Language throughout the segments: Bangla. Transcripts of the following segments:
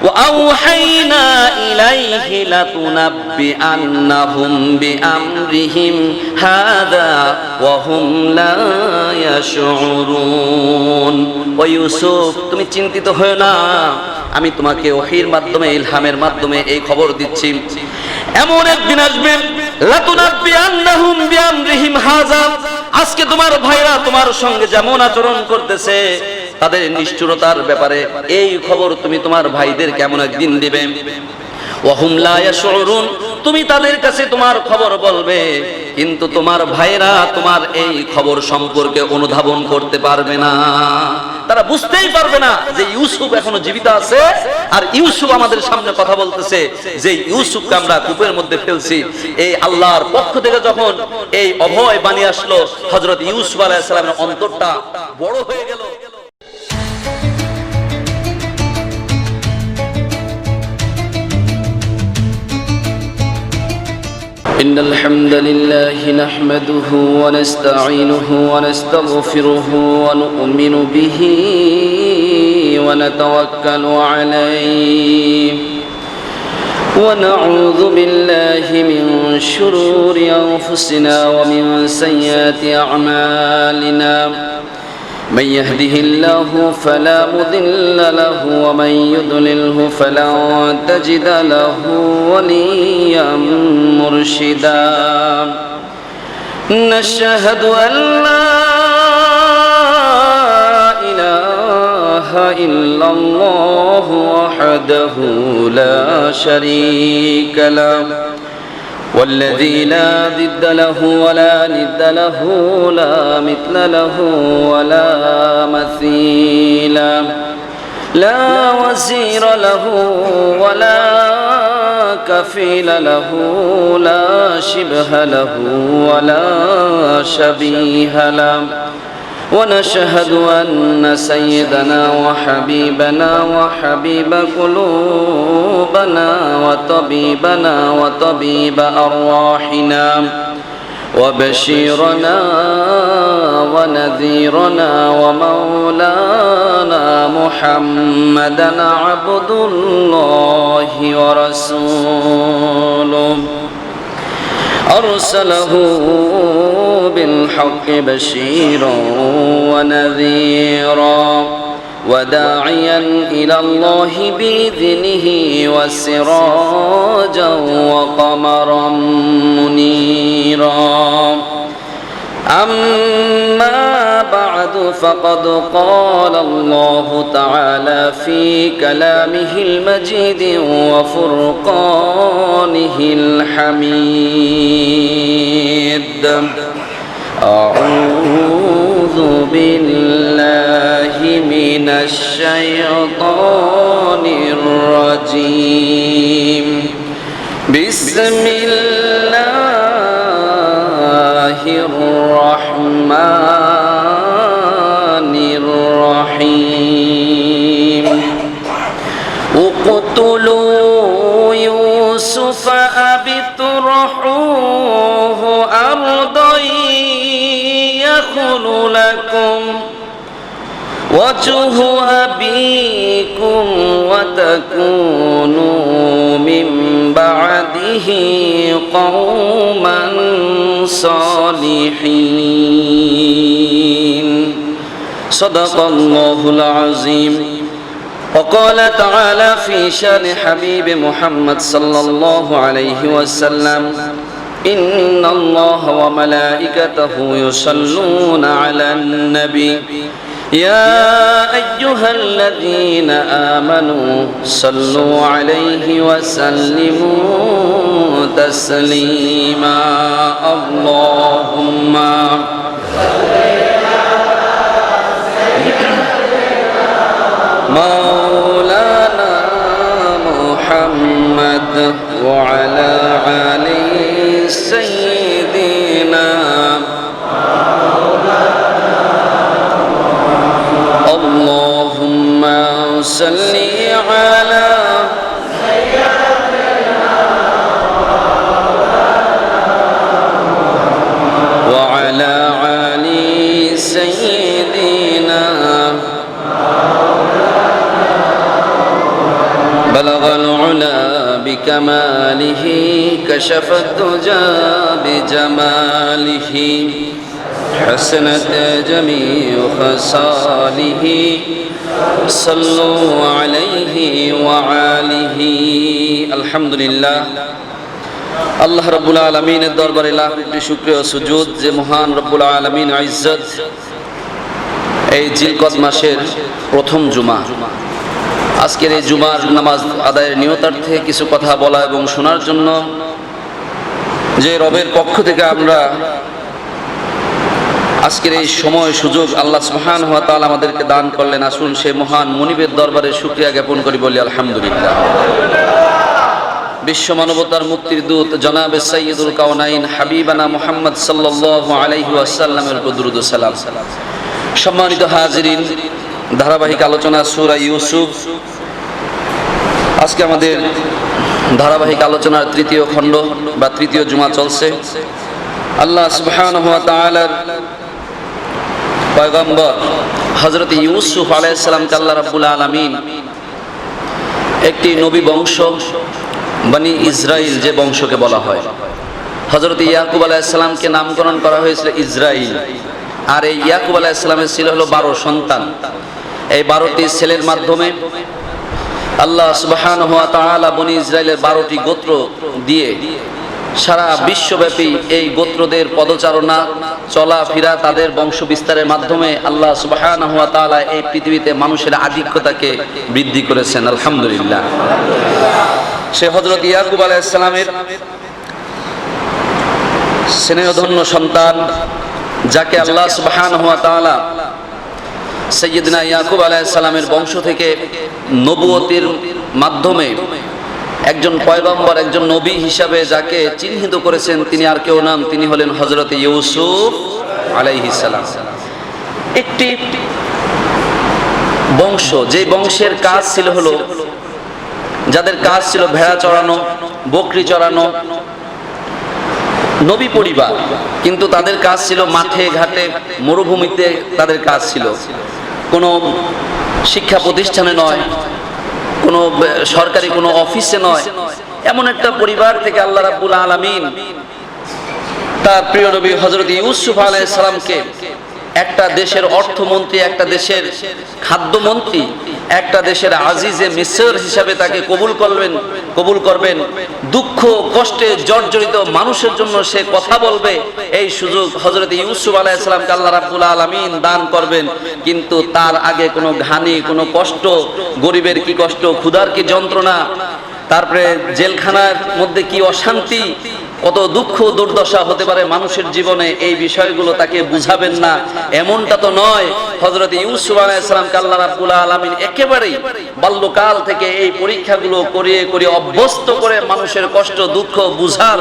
وأوحينا إليه لتنبئنهم بأمرهم هذا وهم لا يشعرون ও ইউসুফ তুমি চিন্তিত হও না আমি তোমাকে ওহীর মাধ্যমে ইলহামের মাধ্যমে এই খবর দিচ্ছি এমন একদিন আসবে লাতুনাব্বিআন্নাহুম বিআমরিহিম হাযা আজকে তোমার ভাইরা তোমার সঙ্গে যেমন আচরণ করতেছে তাদের নিষ্ঠুরতার ব্যাপারে এই খবর তুমি তোমার ভাইদের কেমন একদিন দিবে ওয়াহুম লা ইয়াশউরুন তুমি তাদের কাছে তোমার খবর বলবে কিন্তু তোমার ভাইরা তোমার এই খবর সম্পর্কে অনুধাবন করতে পারবে না তারা বুঝতেই পারবে না যে ইউসুফ এখনো জীবিত আছে আর ইউসুফ আমাদের সামনে কথা বলতেছে যে ইউসুফকে আমরা কূপের মধ্যে ফেলছি এই আল্লাহর পক্ষ থেকে যখন এই অভয় বাণী আসলো হযরত ইউসুফ আলাইহিস সালামের অন্তরটা বড় হয়ে গেল إن الحمد لله نحمده ونستعينه ونستغفره ونؤمن به ونتوكل عليه ونعوذ بالله من شرور أنفسنا ومن سيئات أعمالنا من يهده الله فلا مضل له ومن يضلله فلا تجد له وليا مرشدا نشهد أن لا إله إلا الله وحده لا شريك له والذي لا ضد له ولا ند له لا مثل له ولا مثيل لا وزير له ولا كفيل له لا شبه له ولا شبيه له ونشهد أن سيدنا وحبيبنا وحبيب قلوبنا وطبيبنا وطبيب أرواحنا وبشيرنا ونذيرنا ومولانا محمدا عبد الله ورسوله أرسله بالحق بشيرا ونذيرا وداعيا إلى الله بإذنه وسراجا وقمرا منيرا أما بعد فقد قال الله تعالى في كلامه المجيد وفرقانه الحميد أعوذ بالله من الشيطان الرجيم بسم الله الرحمن الرحيم اقتلوا يوسف أو اطرحوه أرضا يخل لكم وجه أبيكم وتكونوا من بعده قوما صالحين صدق الله العظيم وقال تعالى في شان حبيب محمد صلى الله عليه وسلم إن الله وملائكته يصلون على النبي يا أيها الذين آمنوا صلوا عليه وسلموا تسليما اللهم مولانا محمد وعلى آل سيدنا اللهم صل على وعلى آل سيدنا بلغ العلا بكماله كشف الدجى بجماله حسنت جميع خصاله صلوا عليه وآله الحمد لله আল্লাহ রাব্বুল আলামিনের দরবারে লাখ কোটি শুকরিয়া ও সুজুদ যে মহান রব্বুল আলামিন ইজ্জত এই জিলকদ মাসের প্রথম জুমা, আজকের এই জুমার নামাজ আদায়ের নিয়তার্থে কিছু কথা বলা এবং শোনার জন্য যে রবের পক্ষ থেকে আমরা আজকের এই সময় সুযোগ আল্লাহ সুবহানাহু ওয়া তাআলা আমাদেরকে দান করলেন। আসুন সেই মহান মুনিবের দরবারে শুকরিয়া জ্ঞাপন করি, বলি আলহামদুলিল্লাহ। বিশ্ব মানবতার মুক্তির দূত জনাবে সাইয়্যিদুল কাওনাইন হাবিবানা মুহাম্মদ সাল্লাল্লাহু আলাইহি ওয়াসাল্লামের উপর দুরূদ ও সালাম। সম্মানিত হাজিরিন, ধারাবাহিক আলোচনা সূরা ইউসুফ। আজকে আমাদের ধারাবাহিক আলোচনার তৃতীয় খণ্ড বা তৃতীয় জুমা চলছে। আল্লাহ সুবহানাহু ওয়া তাআলার পয়গম্বর হযরত ইউসুফ আলাইহিস সালামকে আল্লাহ রাব্বুল আলামিন একটি নবী বংশ বনি ইসরাইল যে বংশকে বলা হয়, হযরত ইয়াকুব আলাইহিস সালামকে নামকরণ করা হয়েছিল ইসরাইল। আর এই ইয়াকুব আলাইহিস সালামের ছিল হলো 12 সন্তান। এই 12টি ছেলের মাধ্যমে আল্লাহ সুবহানাহু ওয়া তাআলা বনি ইসরাইলের 12টি গোত্র দিয়ে সারা বিশ্বব্যাপী এই গোত্রদের পদচারণা চলাফেরা তাদের বংশ বিস্তারের মাধ্যমে আল্লাহ সুবহানাহু ওয়া তাআলা এই পৃথিবীতে মানুষের আধিক্যতাকে বৃদ্ধি করেছেন। আলহামদুলিল্লাহ। সে হযরত ইয়াকুব আলাইহিস সালামের স্নেহধন্য সন্তান, যাকে আল্লাহ সুবহানাহু ওয়া তাআলা সাইয়্যিদনা ইয়াকুব আলাইহিস সালামের বংশ থেকে নবুয়তের মাধ্যমে একজন পয়গম্বর, একজন নবী হিসাবে যাকে চিহ্নিত করেছেন, তিনি আর কেউ নন, তিনি হলেন হযরত ইউসুফ আলাইহিস সালাম। একটি বংশ, যে বংশের কাজ ছিল হলো, যাদের কাজ ছিল ভেড়া চড়ানো, বকরি চড়ানো, নবী পরিবার, কিন্তু তাদের কাজ ছিল মাঠে ঘাটে মরুভূমিতে, তাদের কাজ ছিল কোনো শিক্ষা প্রতিষ্ঠানে নয়, কোনো সরকারি কোনো অফিসে নয়। এমন একটা পরিবার থেকে আল্লাহ রাব্বুল আলামিন তার প্রিয় নবী হযরত ইউসুফ আলাইহিস সালামকে একটা দেশের অর্থমন্ত্রী, একটা দেশের খাদ্যমন্ত্রী, একটা দেশের আজিজে মিসর হিসাবে তাকে কবুল করবেন। দুঃখ কষ্টে জর্জরিত মানুষের জন্য সে কথা বলবে, এই সুযোগ হযরত ইউসুফ আলাইহিস সালামকে আল্লাহ রাব্বুল আলামিন দান করবেন। কিন্তু তার আগে কোনো ঘানি, কোনো কষ্ট, গরিবের কি কষ্ট, ক্ষুধার কি যন্ত্রণা, তারপরে জেলখানার মধ্যে কি অশান্তি, কত দুঃখ দুর্দশা হতে পারে মানুষের জীবনে, এই বিষয়গুলো তাকে বুঝাবেন না, এমনটা তো নয়। হযরত ইউসুফ আলাইহিস সালামকে আল্লাহ রাব্বুল আলামিন একেবারেই বাল্যকাল থেকে এই পরীক্ষাগুলো করিয়ে অভ্যস্ত করে মানুষের কষ্ট দুঃখ বুঝার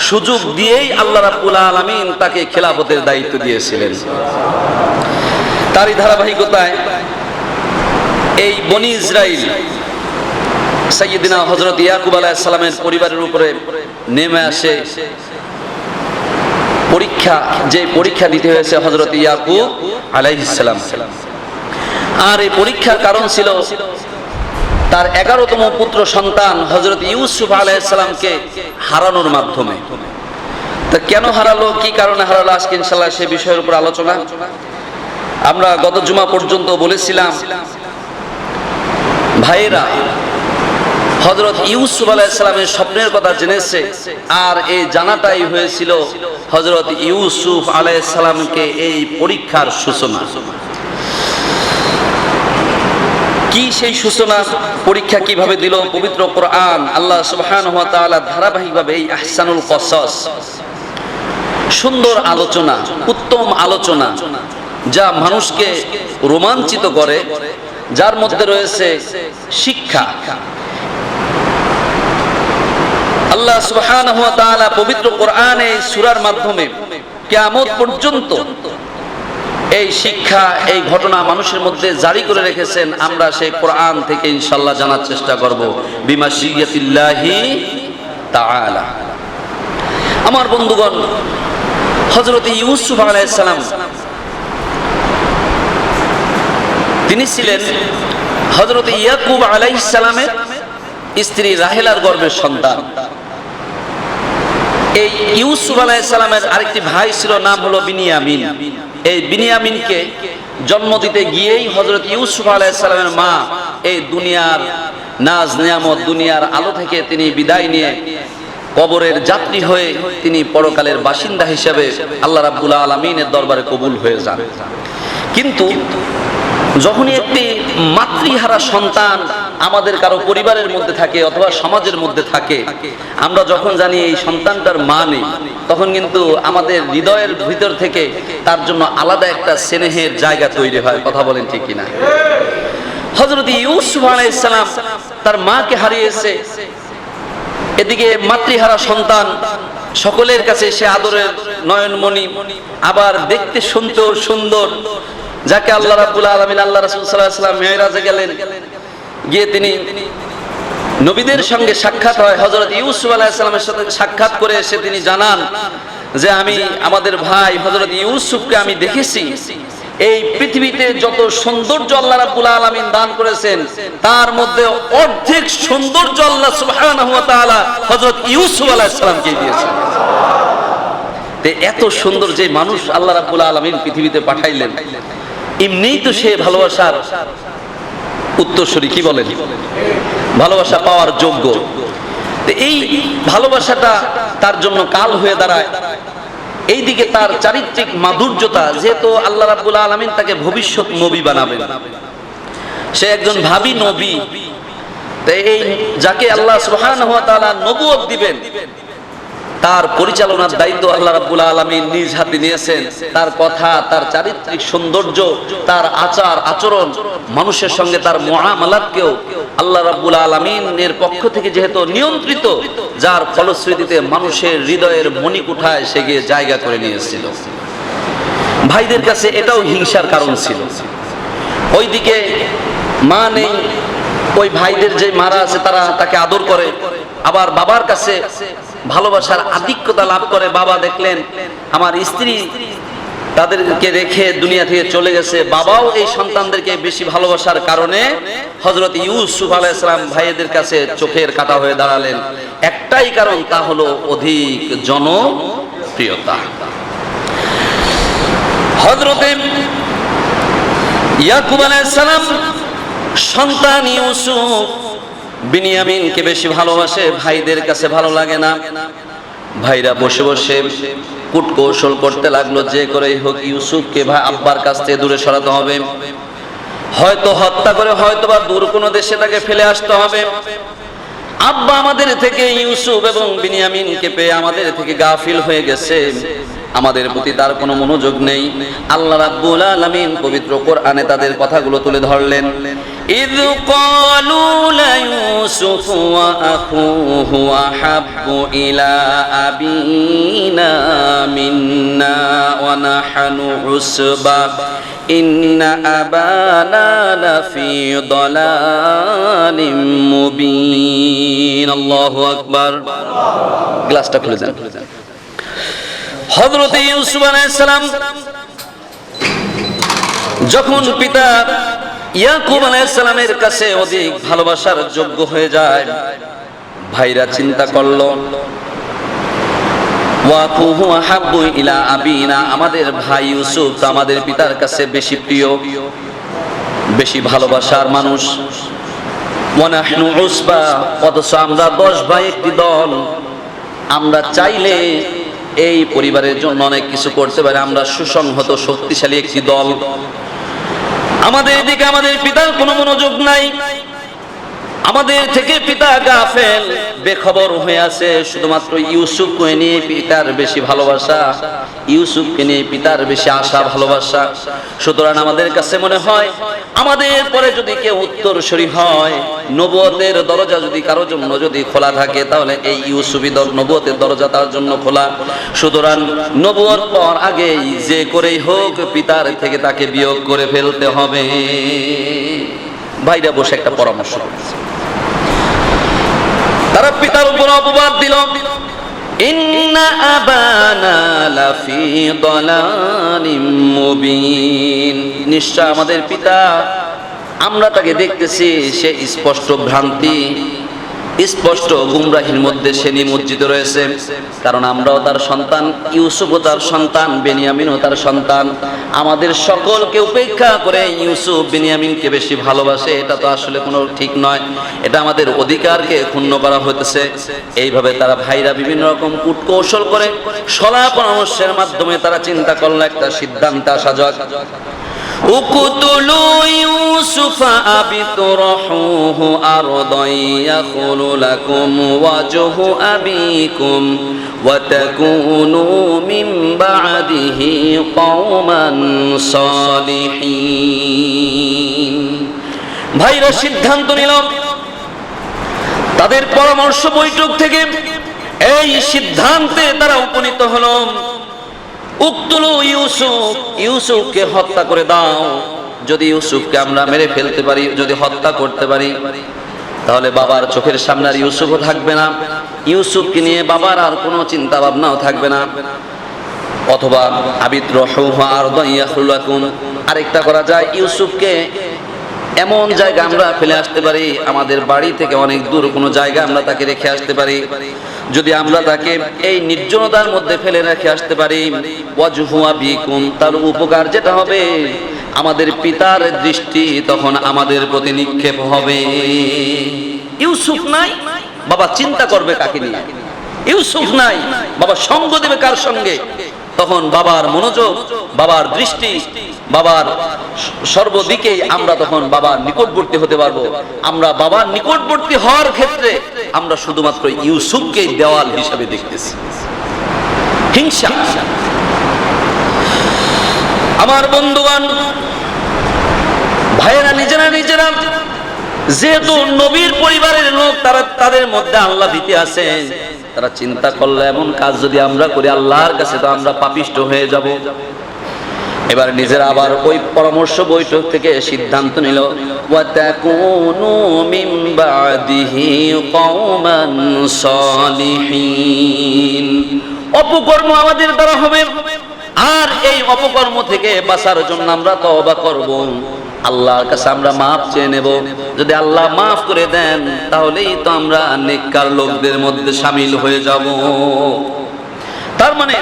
সুযোগ দিয়েই আল্লাহ রাব্বুল আলামিন তাকে খেলাফতের দায়িত্ব দিয়েছিলেন। তারই ধারাবাহিকতায় এই বনি ইসরাইল সাইয়্যিদিনা হযরত ইয়াকুব আলাইহিস সালামের পরিবারের উপরে নেমে আসে পরীক্ষা, যে পরীক্ষা দিতে হয়েছে হযরত ইয়াকুব আলাইহিস সালাম। আর এই পরীক্ষার কারণ ছিল তার 11তম পুত্র সন্তান হযরত ইউসুফ আলাইহিস সালামকে হারানোর মাধ্যমে। তা কেন হারালো, কি কারণে হারালো, আজকে ইনশাআল্লাহ সেই বিষয়ের উপর আলোচনা। আমরা গত জুমা পর্যন্ত বলেছিলাম ভাইয়েরা হযরত ইউসুফ আলাইহিস সালামের স্বপ্নের কথা জেনেছে, আর এই জানাটাই হয়েছিল হযরত ইউসুফ আলাইহিস সালামকে এই পরীক্ষার সূচনা। কি সেই সূচনা, পরীক্ষা কিভাবে দিল? পবিত্র কোরআন আল্লাহ সুবহানাহু ওয়া তাআলা ধারাবাহিকভাবে এই আহসানুল কসস, সুন্দর আলোচনা, উত্তম আলোচনা, যা মানুষকে রোমাঞ্চিত করে, যার মধ্যে রয়েছে শিক্ষা। আল্লাহ সুবহানাহু ওয়া তাআলা পবিত্র কোরআনে এই সূরার মাধ্যমে কিয়ামত পর্যন্ত এই শিক্ষা, এই ঘটনা মানুষের মধ্যে জারি করে রেখেছেন। আমরা সেই কোরআন থেকে ইনশাআল্লাহ জানার চেষ্টা করব বিমাশিয়াতিল্লাহি তাআলা। আমার বন্ধুগণ, হযরত ইউসুফ আলাইহিস সালাম তিনি ছিলেন হযরত ইয়াকুব আলাইহিস সালামের স্ত্রী রাহেলার গর্ভের সন্তান। এই ইউসুফ আলাইহিস সালামের আরেকটি ভাই ছিল, নাম হলো বিনিয়ামিন। এই বিনিয়ামিনকে জন্ম দিতে গিয়েই হযরত ইউসুফ আলাইহিস সালামের মা এই দুনিয়ার নাজ নিয়ামত, দুনিয়ার আলো থেকে তিনি বিদায় নিয়ে কবরের যাত্রী হয়ে তিনি পরকালের বাসিন্দা হিসেবে আল্লাহ রাব্বুল আলামিনের দরবারে কবুল হয়ে যান। কিন্তু যখনই একটি মাতৃহারা সন্তান আমাদের কারো পরিবারের মধ্যে থাকে অথবা সমাজের মধ্যে থাকে, আমরা যখন জানি এই সন্তানটার মা নেই, তখন কিন্তু আমাদের হৃদয়ের ভিতর থেকে তার জন্য আলাদা একটা স্নেহের জায়গা তৈরি হয়। কথা বলেন ঠিক কিনা? হযরত ইউসুফ আলাইহিস সালাম তার মাকে হারিয়েছে, এদিকে মাতৃহারা সন্তান, সকলের কাছে সে আদরের নয়নমণি, আবার দেখতে শুনতেও সুন্দর, যাকে আল্লাহ রাব্বুল আলামিন, আল্লাহ রাসূল সাল্লাল্লাহু আলাইহি ওয়াসাল্লাম মেরাজে গেলেন, গিয়ে তিনি নবীদের সঙ্গে সাক্ষাৎ হয়। হযরত ইউসুফ আলাইহিস সালামের সাথে সাক্ষাৎ করে এসে তিনি জানান যে আমি আমাদের ভাই হযরত ইউসুফকে আমি দেখেছি, এই পৃথিবীতে যত সৌন্দর্য আল্লাহ রাব্বুল আলামিন দান করেছেন তার মধ্যে অর্ধেক সৌন্দর্য আল্লাহ সুবহানাহু ওয়া তাআলা হযরত ইউসুফ আলাইহিস সালামকে দিয়েছেন। এত সুন্দর যে মানুষ আল্লাহ রাব্বুল আলামিন পৃথিবীতে পাঠাইলেন, এমনিই তো সে ভালোবাসার উত্তরসূরি, কি বলেন, ভালোবাসা পাওয়ার যোগ্য। এই ভালোবাসাটা তার জন্য কাল হয়ে দাঁড়ায়। এইদিকে তার চারিত্রিক মাধুর্যতা, যেহেতু আল্লাহ রাব্বুল আলামিন তাকে ভবিষ্যৎ নবী বানাবেন, সে একজন ভাবী নবী, তাই এই যাকে আল্লাহ সুবহানাহু ওয়া তাআলা নবুয়ত দিবেন তার পরিচালনার দায়িত্ব আল্লাহ রাব্বুল আলামিন নিজ হাতে নিয়েছেন। তার কথা, তার চারিত্রিক সৌন্দর্য, তার আচার আচরণ, মানুষের সঙ্গে তার মুআমালাতকেও আল্লাহ রাব্বুল আলামিনের পক্ষ থেকে যেহেতু নিয়ন্ত্রিত, যার ফলশ্রুতিতে মানুষের হৃদয়ের মণিকুঠায় সে গিয়ে জায়গা করে নিয়েছিল। ভাইদের কাছে এটাও হিংসার কারণ ছিল। ওইদিকে মা নেই, ওই ভাইদের যে মারা আছে তারা তাকে আদর করে, আবার বাবার কাছে ভালোবাসার আধিক্যতা লাভ করে। বাবা দেখলেন আমার স্ত্রী তাদেরকে রেখে দুনিয়া থেকে চলে গেছে, বাবাও এই সন্তানদেরকে বেশি ভালোবাসার কারণে হযরত ইউসুফ আলাইহিস সালাম ভাইদের কাছে চোখের কাঁটা হয়ে দাঁড়ালেন। একটাই কারণ, তা হলো অধিক জনপ্রিয়তা। হযরত ইয়াকুব আলাইহিস সালাম সন্তান ইউসুফ বিনিয়ামিনকে বেশি ভালোবাসে, ভাইদের কাছে ভালো লাগে না। ভাইরা বসে বসে কূটকৌশল করতে লাগলো, যে করেই হোক ইউসুফকে ভাই আব্বার কাছ থেকে দূরে সরাতে হবে, হয়তো হত্যা করে, হয়তো বা দূর কোনো দেশে তাকে ফেলে আসতে হবে। আব্বা আমাদের থেকে ইউসুফ এবং বিনিয়ামিনকে পেয়ে আমাদের থেকে গাফিল হয়ে গেছে, আমাদের প্রতি তার কোনো মনোযোগ নেই। আল্লাহ রাব্বুল আলামিন পবিত্র কোরআনে তাদের কথাগুলো তুলে ধরলেন। ইয ক্বালু লা ইউসুফ ওয়া আখুহু আহাব্বু ইলা আবিনা মিন্না ওয়া নাহনু উসবা ইন্না আবানা লাফি দালালিম মুবিন। আল্লাহু আকবার। গ্লাসটা খুলে দেন। হযরত ইউসুফ আলাইহিস সালাম যখন পিতা ইয়াকুব আলাইহিস সালামের কাছে অধিক ভালোবাসার যোগ্য হয়ে যায়, ভাইরা চিন্তা করলো ওয়াকুহু আহাব্বু ইলা আবিনা, আমাদের ভাই ইউসুফ তো আমাদের পিতার কাছে বেশি প্রিয়, বেশি ভালোবাসার মানুষ। ওয়া নাহনু উসবা, অথচ আমরা 10 ভাই একটি দল, আমরা চাইলে এই পরিবারের জন্য অনেক কিছু করতে পারে, আমরা সুসংহত শক্তিশালী একটি দল। আমাদের দিকে আমাদের পিতার কোনো মনোযোগ নাই, আমাদের থেকে পিতা গাফেল, বেখবর হয়ে আছে। শুধুমাত্র ইউসুফকে নিয়ে পিতার বেশি ভালোবাসা, ইউসুফকে নিয়ে পিতার বেশি আশা ভালোবাসা। সুতরাং আমাদের কাছে মনে হয় আমাদের পরে যদি কেউ উত্তরসূরি হয়, নবুয়তের দরজা যদি কারোর জন্য যদি খোলা থাকে, তাহলে এই ইউসুফী নবুয়তের দরজা তার জন্য খোলা। সুতরাং নবুয়ত পর আগেই যে করেই হোক পিতার থেকে তাকে বিয়োগ করে ফেলতে হবে। ভাইরা বসে একটা পরামর্শ করেছে, তারা পিতার উপর অপবাদ দিল, ইন্না আবানা লাফি দালালিম মুবিন, নিশ্চয় আমাদের পিতা, আমরা তাকে দেখতেছি সে স্পষ্ট ভ্রান্তি স্পষ্ট গুমরাহির মধ্যে সে নিমজ্জিত রয়েছে। কারণ আমরাও তার সন্তান, ইউসুফও তার সন্তান, বেনিয়ামিনও তার সন্তান। আমাদের সকলকে উপেক্ষা করে ইউসুফ বেনিয়ামিনকে বেশি ভালোবাসে, এটা তো আসলে কোনো ঠিক নয়। এটা আমাদের অধিকারকে ক্ষুণ্ণ করা হতেছে। এইভাবে তারা ভাইরা বিভিন্ন রকম কূটকৌশল করে সলা পরামর্শের মাধ্যমে তারা চিন্তা করলো একটা সিদ্ধান্তে আসা যাক। উকতুলু ইউসুফা আবিতরহুহু আরদান ইয়াখলু লাকুম ওয়াজহু আবিকুম ওয়া তাকুনু মিন বা'দিহি কওমান সালিহিন। ভাইরা সিদ্ধান্ত নিল, তাদের পরামর্শ বৈঠক থেকে এই সিদ্ধান্তে তারা উপনীত হলো, উকতুলু ইউসুফ, ইউসুফকে হত্যা করে দাও। যদি ইউসুফকে আমরা মেরে ফেলতে পারি, যদি হত্যা করতে পারি, তাহলে বাবার চোখের সামনে আর ইউসুফও থাকবে না, ইউসুফকে নিয়ে বাবার আর কোনো চিন্তা ভাবনাও থাকবে না। অথবা আবিতরহুহু আরদান ইয়াখলু লাকুম, আরেকটা করা যায়, ইউসুফকে এমন জায়গা আমরা ফেলে আসতে পারি, আমাদের বাড়ি থেকে অনেক দূর কোনো জায়গা আমরা তাকে রেখে আসতে পারি। যদি আমরা তাকে এই নির্জনতার মধ্যে ফেলে রেখে আসতে পারি, ওয়াজহু আবিকুম, তার উপকার যেটা হবে, আমাদের পিতার দৃষ্টি তখন আমাদের প্রতি নিক্ষেপ হবে। ইউসুফ নাই, বাবা চিন্তা করবে কাকে নিয়ে? ইউসুফ নাই, বাবা সঙ্গ দেবে কার সঙ্গে? তখন বাবার মনোযোগ, বাবার দৃষ্টি, বাবার সর্বদিকেই আমরা তখন বাবার নিকটবর্তী হতে পারবো। আমরা বাবার নিকটবর্তী হওয়ার ক্ষেত্রে আমরা শুধুমাত্র ইউসুফকে দেওয়াল হিসাবে দেখতেছি। হিংসা। আমার বন্ধুগণ, ভাইয়েরা, নিজেরা নিজেরা যেহেতু নবীর পরিবারের লোক, তাদের মধ্যে আল্লাহ ভীতি আছে, তারা চিন্তা করলে এমন কাজ যদি আমরা করি আল্লাহর কাছে তো আমরা পাপিষ্ট হয়ে যাব। এবার নিজেরা আবার ওই পরামর্শ বৈঠক থেকে সিদ্ধান্ত নিল, ওয়া তাকুনু মিন বা'দিহি কওমান সালিহিন, অপকর্ম আমাদের দ্বারা হবে, আর এই অপকর্ম থেকে বাঁচার জন্য আমরা তওবা করব, আল্লাহর কাছে আমরা মাফ চেয়ে নেব। যদি আল্লাহ মাফ করে দেন তাহলেই তো আমরা নেককার লোকদের মধ্যে শামিল হয়ে যাব। তার মানে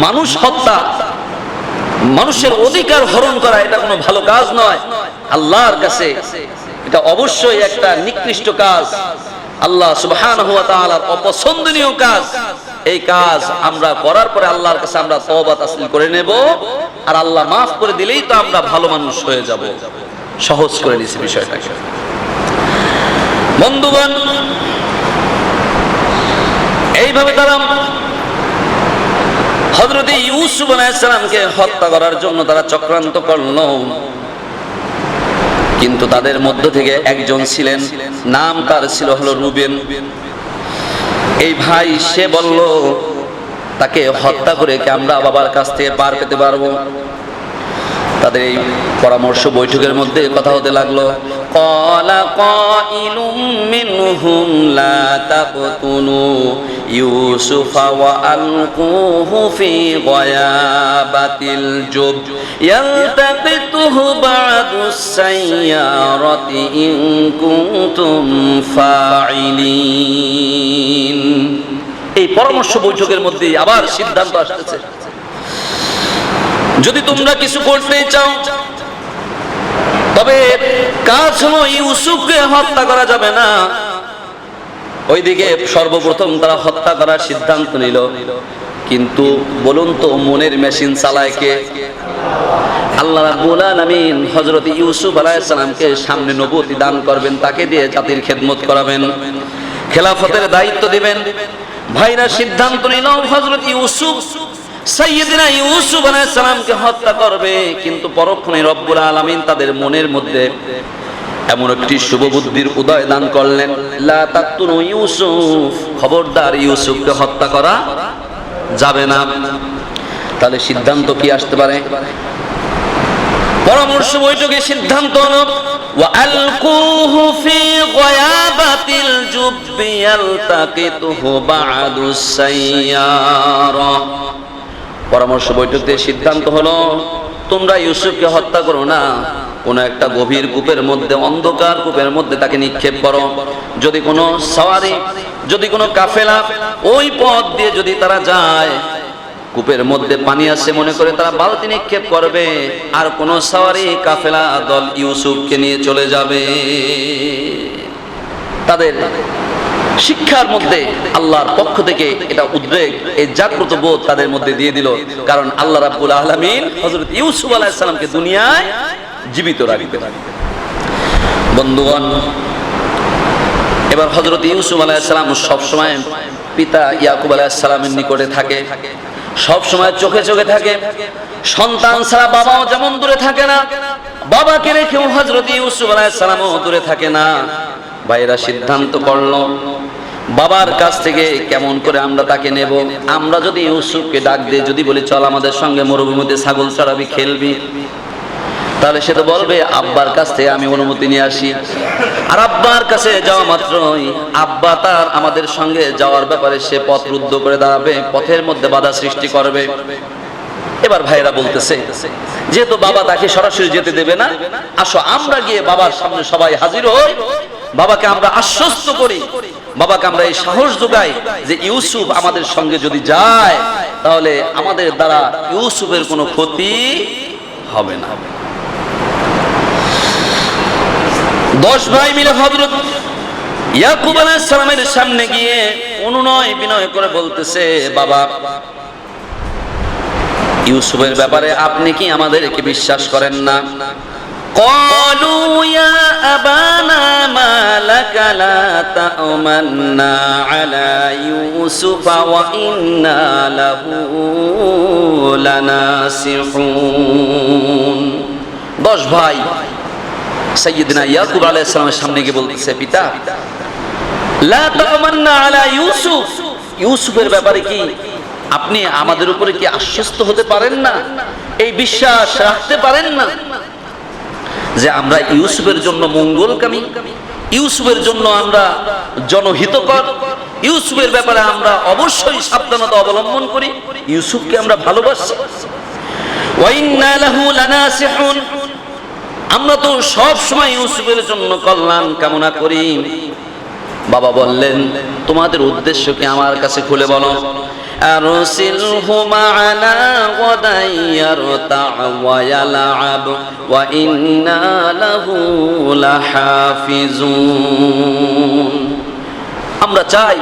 মানুষ হত্যা, মানুষের অধিকার হরণ করা, এটা কোনো ভালো কাজ নয়। আল্লাহর কাছে এটা অবশ্যই একটা নিকৃষ্ট কাজ, আল্লাহ সুবহানাহু ওয়া তাআলার অপছন্দনীয় কাজ। এই কাজ আমরা করার পরে আল্লাহর কাছে আমরা তওবা তাসলিম করে নেব, আর আল্লাহ মাফ করে দিলেই তো আমরা ভালো মানুষ হয়ে যাব। সহজ করে নিয়েছি বিষয়টাকে। বন্ধুগণ, এইভাবে তারা হযরত ইউসুফ আলাইহিস সালামকে হত্যা করার জন্য তারা চক্রান্ত করল। কিন্তু তাদের মধ্য থেকে একজন ছিলেন, নাম তার ছিল হলো রুবেন। এই ভাই সে বলল, তাকে হত্যা করে কি আমরা বাবার কাছ থেকে পার পেতে পারবো? তাদের এই পরামর্শ বৈঠকের মধ্যে কথা হতে লাগলো। ক্বালা কাইলুম মিনহুম লা তাকতুলু ইউসুফা ওয়া আলকুহু ফি গায়াবাতিল জুব ইয়ালতাকিতুহু বা'দুস সাইয়ারাতি ইন কুনতুম ফাইলিন। এই পরামর্শ বৈঠকের মধ্যে আবার সিদ্ধান্ত আসতেছে, যদি তোমরা কিছু করতে চাও তবে কাজ হলো ইউসুফকে হত্যা করা যাবে না। ওইদিকে সর্বপ্রথম তারা হত্যা করার সিদ্ধান্ত নিল, কিন্তু বলুন তো মনের মেশিন চালায় কে? আল্লাহ রাব্বুল আলামিন হযরত ইউসুফ আলাইহিস সালামকে সামনে নবুয়তি দান করবেন, তাকে দিয়ে জাতির খেদমত করাবেন, খেলাফতের দায়িত্ব দিবেন। ভাইরা সিদ্ধান্ত নিল হযরত ইউসুফ, সাইয়্যিদিনা ইউসুফ আলাইহিস সালামকে হত্যা করবে। কিন্তু পরক্ষণে রব্বুল আলামিন তাদের মনের মধ্যে এমন একটি শুভ বুদ্ধির উদয় দান করলেন, লা তাকতুলু ইউসুফ, খবরদার ইউসুফকে হত্যা করা যাবে না। তাহলে সিদ্ধান্ত কি আসতে পারে? পরামর্শ বৈঠকে সিদ্ধান্ত হলো, ওয়া আলকুহু ফি গায়াবাতিল জুব্বি ইয়ালতাকিতুহু বা'দুস সাইয়ারা। পরামর্শ বৈঠকে সিদ্ধান্ত হলো, তোমরা ইউসুফকে হত্যা করো না, কোন একটা গভীর কূপের মধ্যে, অন্ধকার কূপের মধ্যে তাকে নিক্ষেপ করো। যদি কোনো সওয়ারি, যদি কোনো কাফেলা ওই পথ দিয়ে যদি তারা যায়, কূপের মধ্যে পানি আছে মনে করে তারা বালতি নিক্ষেপ করবে, আর কোন সওয়ারি কাফেলা দল ইউসুফকে নিয়ে চলে যাবে। তাদের শিক্ষার মধ্যে আল্লাহর পক্ষ থেকে এটা উদ্বেগ, এই জাগ্রত বোধ তাদের মধ্যে দিয়ে দিল। কারণ আল্লাহ রাব্বুল আলামিন হযরত ইউসুফ আলাইহিস সালামকে দুনিয়ায় জীবিত রাখবেন। বন্ধুগণ, এবার হযরত ইউসুফ আলাইহিস সালাম সব সময় পিতা ইয়াকুব আলাইহিস সালামের নিকটে থাকে, সব সময় চোখে চোখে থাকে। সন্তান ছাড়া বাবাও যেমন দূরে থাকে না, বাবাকে রেখেও হযরত ইউসুফ আলাইহিস সালামও দূরে থাকে না। ভাইরা সিদ্ধান্ত করলো বাবার কাছ থেকে কেমন করে আমরা তাকে নেব। আমরা যদি ইউসুফকে ডাক দিয়ে যদি বলি চল আমাদের সঙ্গে মরুভূমিতে ছাগল চড়াবি, খেলবি, তাহলে সে তো বলবে আব্বার কাছ থেকে আমি অনুমতি নিয়ে আসি। আর আব্বার কাছে যাওয়া মাত্রই আব্বা তার আমাদের সঙ্গে যাওয়ার ব্যাপারে সে পথ রুদ্ধ করে দাঁড়াবে, পথের মধ্যে বাধা সৃষ্টি করবে। এবার ভাইরা বলতেছে যেহেতু বাবা তাকে সরাসরি যেতে দেবে না, আসো আমরা গিয়ে বাবার সামনে সবাই হাজির হই, বাবাকে আমরা আশ্বস্ত করি, বাবাকে আমরা এই সাহস যোগাই যে ইউসুফ আমাদের সঙ্গে যদি যায় তাহলে আমাদের দ্বারা ইউসুফের কোনো ক্ষতি হবে না। 10 ভাই মিলে হযরত ইয়াকুব আলাইহিস সালামের সামনে গিয়ে অনুনয় বিনয় করে বলতেছে, বাবা ইউসুফের ব্যাপারে আপনি কি আমাদেরকে বিশ্বাস করেন না? ক্বালু ইয়া আবানা মা লাকা লা তা'মান্না আলা ইউসুফা ওয়া ইন্না লাহু লানাসিহুন। 10 ভাই সাইয়্যিদনা ইয়াকুব আলাইহিস সালামের সামনে গিয়ে বলতেছে, পিতা লা তা'মান্না আলা ইউসুফ, ইউসুফের ব্যাপারে কি আপনি আমাদের উপরে কি আশ্বস্ত হতে পারেন না, এই বিশ্বাস রাখতে পারেন না যে আমরা ইউসুফের জন্য মঙ্গলকামী, ইউসুফের জন্য আমরা জনহিতকর, ইউসুফের ব্যাপারে আমরা অবশ্যই সাবধানতা অবলম্বন করি, ইউসুফকে আমরা ভালোবাসি। ওয়া ইন্না লাহু লানাসিহুন, আমরা তো সব সময় ইউসুফের জন্য কল্যাণ কামনা করি। বাবা বললেন তোমাদের উদ্দেশ্য কি আমার কাছে খুলে বলো। আরসিলহু মা'ানা গাদান ইয়ারতা' ওয়া ইয়াল'আব ওয়া ইন্না লাহু লাহাফিজুন। আমরা চাই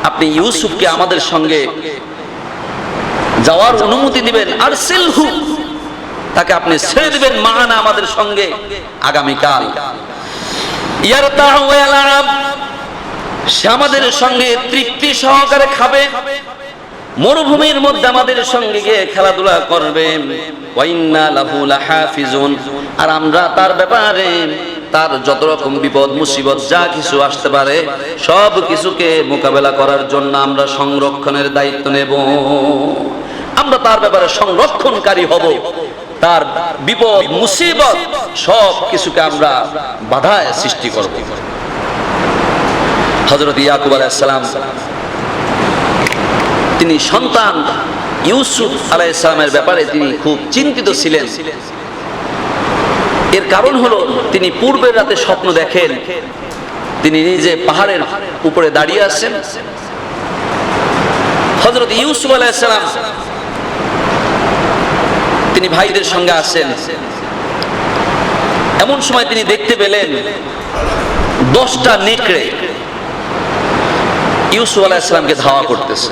আপনি ইউসুফকে আমাদের সঙ্গে যাওয়ার অনুমতি দিবেন। আরসিলহু, তাকে আপনি ছেড়ে দিবেন, মা'ানা আমাদের সঙ্গে আগামীকাল। ইয়ারতা' ওয়া ইয়াল'আব, সে আমাদের সঙ্গে তৃপ্তি সহকারে খাবে, মরুভূমির মধ্যে আমাদের সঙ্গে গিয়ে খেলাধুলা করবে। ওয়া ইন্না লাহু লাহাফিজুন, আর আমরা তার ব্যাপারে তার যত রকম বিপদ মুসিবত যা কিছু আসতে পারে সব কিছুকে মোকাবেলা করার জন্য আমরা সংরক্ষণের দায়িত্ব নেব। আমরা তার ব্যাপারে সংরক্ষণকারী হব, তার বিপদ মুসিবত সব কিছুকে আমরা বাধায় সৃষ্টি করব। হযরত ইয়াকুব আলাইহিস সালাম তিনি সন্তান ইউসুফ আলাইহিস সালামের ব্যাপারে তিনি খুব চিন্তিত ছিলেন। এর কারণ হলো তিনি পূর্বের রাতে স্বপ্ন দেখেন, তিনি নিজে পাহাড়ের উপরে দাঁড়িয়ে আছেন। হযরত ইউসুফ আলাইহিস সালাম তিনি ভাইদের সঙ্গে আছেন। এমন সময় তিনি দেখতে পেলেন 10টা নেকড়ে ইউসুফ আলাইহিস সালামকে ধাওয়া করতেছে।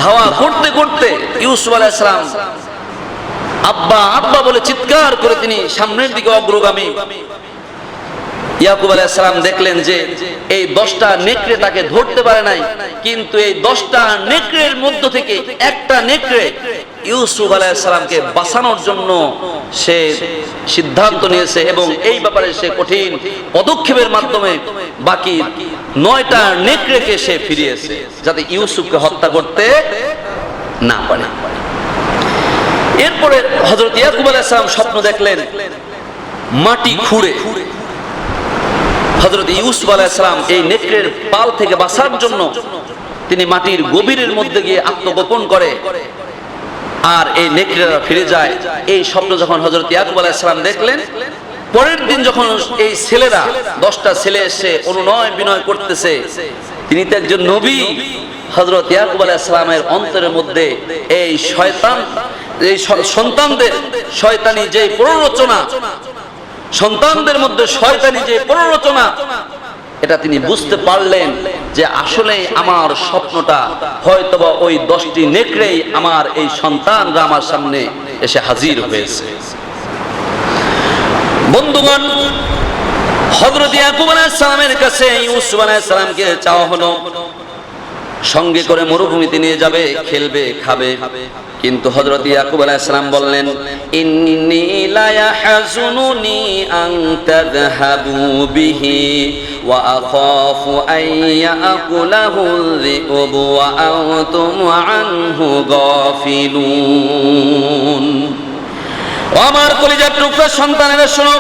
ধাওয়া করতে করতে ইউসুফ আলাইহিস সালাম আব্বা আব্বা বলে চিৎকার করে তিনি সামনের দিকে অগ্রগামী। ইয়াকুব আলাইহিস সালাম দেখলেন যে এই 10টা নেকড়ে তাকে ধরতে পারে নাই, কিন্তু এই 10টা নেকড়ের মধ্য থেকে একটা নেকড়ে ইউসুফ আলাইহিস সালামকে বাঁচানোর জন্য সে সিদ্ধান্ত নিয়েছে এবং এই ব্যাপারে সে কঠিন পদক্ষেপের মাধ্যমে বাকি 9টা নেকড়েকে সে ফিরিয়েছে যাতে ইউসুফকে হত্যা করতে না পারে। এরপরে হযরত ইয়াকুব আলাইহিস সালাম স্বপ্ন দেখলেন মাটি খুঁড়ে হযরত ইউসুফ আলাইহিস সালাম এই নেকড়ের পাল থেকে বাঁচার জন্য তিনি মাটির গভীরের মধ্যে গিয়ে আত্মগোপন করে আর এই নেকড়েরা ফিরে যায়। এই স্বপ্ন যখন হযরত ইয়াকুব আলাইহিস সালাম দেখলেন পরের দিন যখন এই ছেলেরা 10টা ছেলে এসে অনুনয় বিনয় করতেছে, তিনি তো একজন নবী, হযরত ইয়াকুব আলাইহিস সালামের অন্তরের মধ্যে এই শয়তান, এই সন্তানদের শয়তানি যে প্ররোচনা, সন্তানদের মধ্যে শয়তানি যে প্ররোচনা, এটা তিনি বুঝতে পারলেন যে আসলে আমার স্বপ্নটা হয়তোবা ওই 10টি নেকড়েই আমার এই সন্তানরা আমার সামনে এসে হাজির হয়েছে। বন্ধুগণ, হযরত ইয়াকুব আলাইহিস সালামের কাছে ইউসুফ আলাইহিস সালামকে চাওয়া হলো, সঙ্গে করে মরুভূমিতে নিয়ে যাবে, খেলবে, খাবে। কিন্তু হযরত ইয়াকুব আলাইহিস সালাম বললেন, ইন্নী লা ইয়াহজুনুনি আন তাযহাবু বিহি ওয়া আখাফু আন ইয়াকুলাহু যিবু ওয়া আনতুম আনহু গাফিলুন। ও আমার কলিজার টুকরা সন্তানেরা শোনো,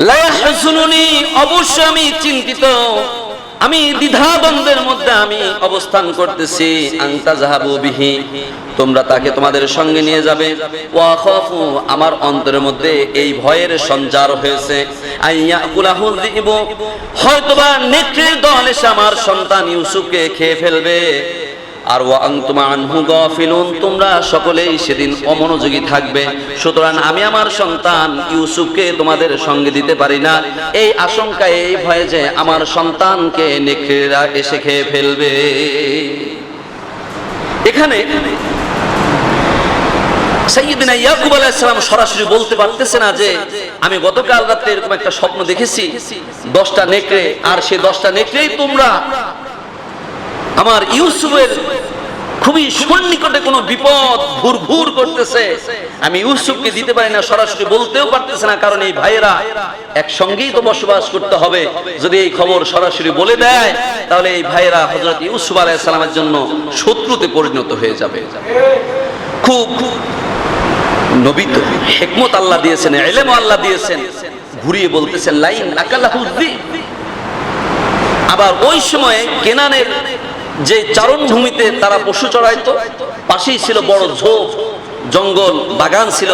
লা ইয়াহজুনুনি, অবশ্যই আমি চিন্তিত, আমি দ্বিধাদ্বন্দ্বের মধ্যে আমি অবস্থান করতেছি। আনতা যাহাবু বিহি, তোমরা তাকে তোমাদের সঙ্গে নিয়ে যাবে। ওয়া খাফু, আমার অন্তরের মধ্যে এই ভয়ের সঞ্চার হয়েছে। আইয়াকুলাহু যিবু, হয়তোবা নেকড়ের দল এসে আমার সন্তান ইউসুফকে খেয়ে ফেলবে। আর ওয়া আনতুম আনহু গাফিলুন, তোমরা সকলেই সেদিন অমনোযোগী থাকবে। সুতরাং আমি আমার সন্তান ইউসুফকে তোমাদের সঙ্গে দিতে পারি না, এই আশঙ্কায়, এই ভয়ে যে আমার সন্তানকে নেকড়েরা এসে খেয়ে ফেলবে। এখানে সাইয়্যিদনা ইয়াকুব আলাইহিস সালাম সরাসরি বলতে পারতেছে না যে আমি গতকাল রাতে এরকম একটা স্বপ্ন দেখেছি, 10টা নেকড়ে, আর সেই 10টা নেকড়েই তোমরা আমার ইউসুফের খুবই সন্নিকটে কোনো বিপদ ভুর ভুর করতেছে, আমি ইউসুফকে দিতে পারি না। সরাসরি বলতেও পারতেছে না, কারণ এই ভাইয়েরা একসঙ্গেই তো বসবাস করতে হবে। যদি এই খবর সরাসরি বলে দেয়, তাহলে এই ভাইয়েরা হযরত ইউসুফ আলাইহিস সালামের জন্য শত্রুতে পরিণত হয়ে যাবে। খুব নবী তো হিকমত আল্লাহ দিয়েছেন, ইলম আল্লাহ দিয়েছেন, ঘুরিয়ে বলতেছেন লাইন আকালাহু যী। আবার ওই সময়ে কেনানের যে চারণ ভূমিতে তারা পশু চড়াইতো, পাশেই ছিল বড় ঝোপ, জঙ্গল, বাগান ছিল।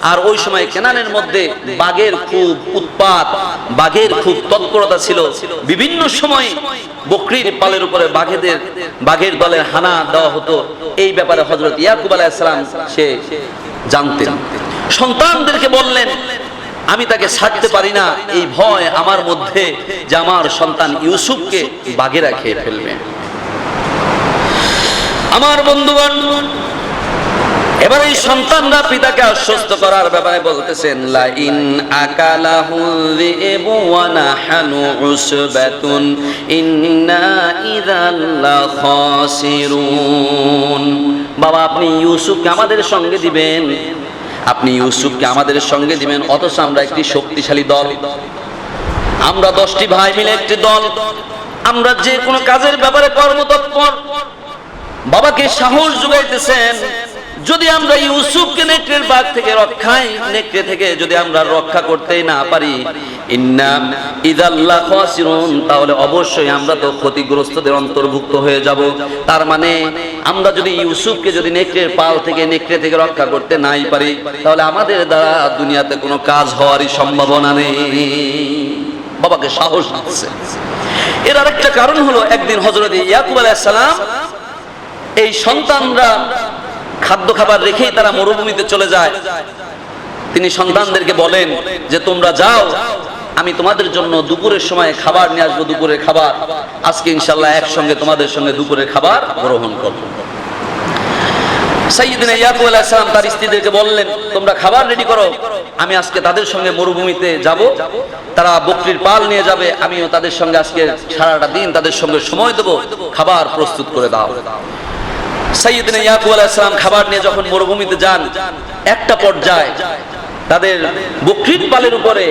আর ওই সময় কেনানের মধ্যে বাঘের খুব উৎপাত, বাঘের খুব তৎপরতা ছিল। বিভিন্ন সময় বকরির পালের উপরে বাঘের দলের হানা দেওয়া হতো। এই ব্যাপারে হযরত ইয়াকুব আলাইহিস সালাম সে জানতেন। সন্তানদেরকে বললেন, আমি তাকে ছাড়তে পারি না, এই ভয় আমার মধ্যে যে আমার সন্তান ইউসুফকে বাঘেরা খেয়ে ফেলবে। আমার বন্ধুগণ, এবার এই সন্তানরা পিতাকে আশ্বস্ত করার ব্যাপারে বলতেছেন, লা ইন আকালাহু যিবু ওয়া নাহনু উসবাতুন ইন্না ইযাল লা খাসিরুন। বাবা, আপনি ইউসুফকে আমাদের সঙ্গে দিবেন, আপনি ইউসুফকে আমাদের সঙ্গে দিবেন, অথচ আমরা একটি শক্তিশালী দল, আমরা 10টি ভাই মিলে একটি দল, আমরা যে কোনো কাজের ব্যাপারে কর্মতৎপর। বাবাকে সাহস যোগাইতেছেন, যদি আমরা ইউসুফকে নেকড়ের বাগ থেকে নেকড়ে থেকে যদি আমরা রক্ষা করতেই না পারি, ইন্না ইযাল লা খাসিরুন, তাহলে অবশ্যই আমরা তো ক্ষতিগ্রস্তদের অন্তর্ভুক্ত হয়ে যাব। তার মানে আমরা যদি ইউসুফকে যদি নেকড়ের পাল থেকে, নেকড়ে থেকে রক্ষা করতে নাই পারি, তাহলে আমাদের দ্বারা দুনিয়াতে কোনো কাজ হওয়ারই সম্ভাবনা নেই। বাবাকে সাহস দিচ্ছে। এর আরেকটা কারণ হলো, একদিন হযরত ইয়াকুব আলাইহিস সালাম এই সন্তানরা খাদ্য খাবার রেখেই তারা মরুভূমিতে চলে যায়। তিনি সন্তানদেরকে বলেন যে তোমরা যাও, আমি তোমাদের জন্য দুপুরের সময় খাবার নিয়ে আসবো, দুপুরের খাবার আজকে ইনশাআল্লাহ একসঙ্গে তোমাদের সঙ্গে দুপুরের খাবার গ্রহণ করব। সাইয়্যিদনা ইয়াকুব আলাইহিস সালাম তার স্ত্রীদেরকে বললেন, তোমরা খাবার রেডি করো, আমি আজকে তাদের সঙ্গে মরুভূমিতে যাব, তারা বকরির পাল নিয়ে যাবে, আমিও তাদের সঙ্গে আজকে সারাটা দিন তাদের সঙ্গে সময় দেব, খাবার প্রস্তুত করে দাও। সাইয়্যিদনা ইয়াকুব আলাইহিস সালাম খাবার নিয়ে যখন মরুভূমিতে যান, একটা পর্যায়ে তাদের বকরির পালের উপরে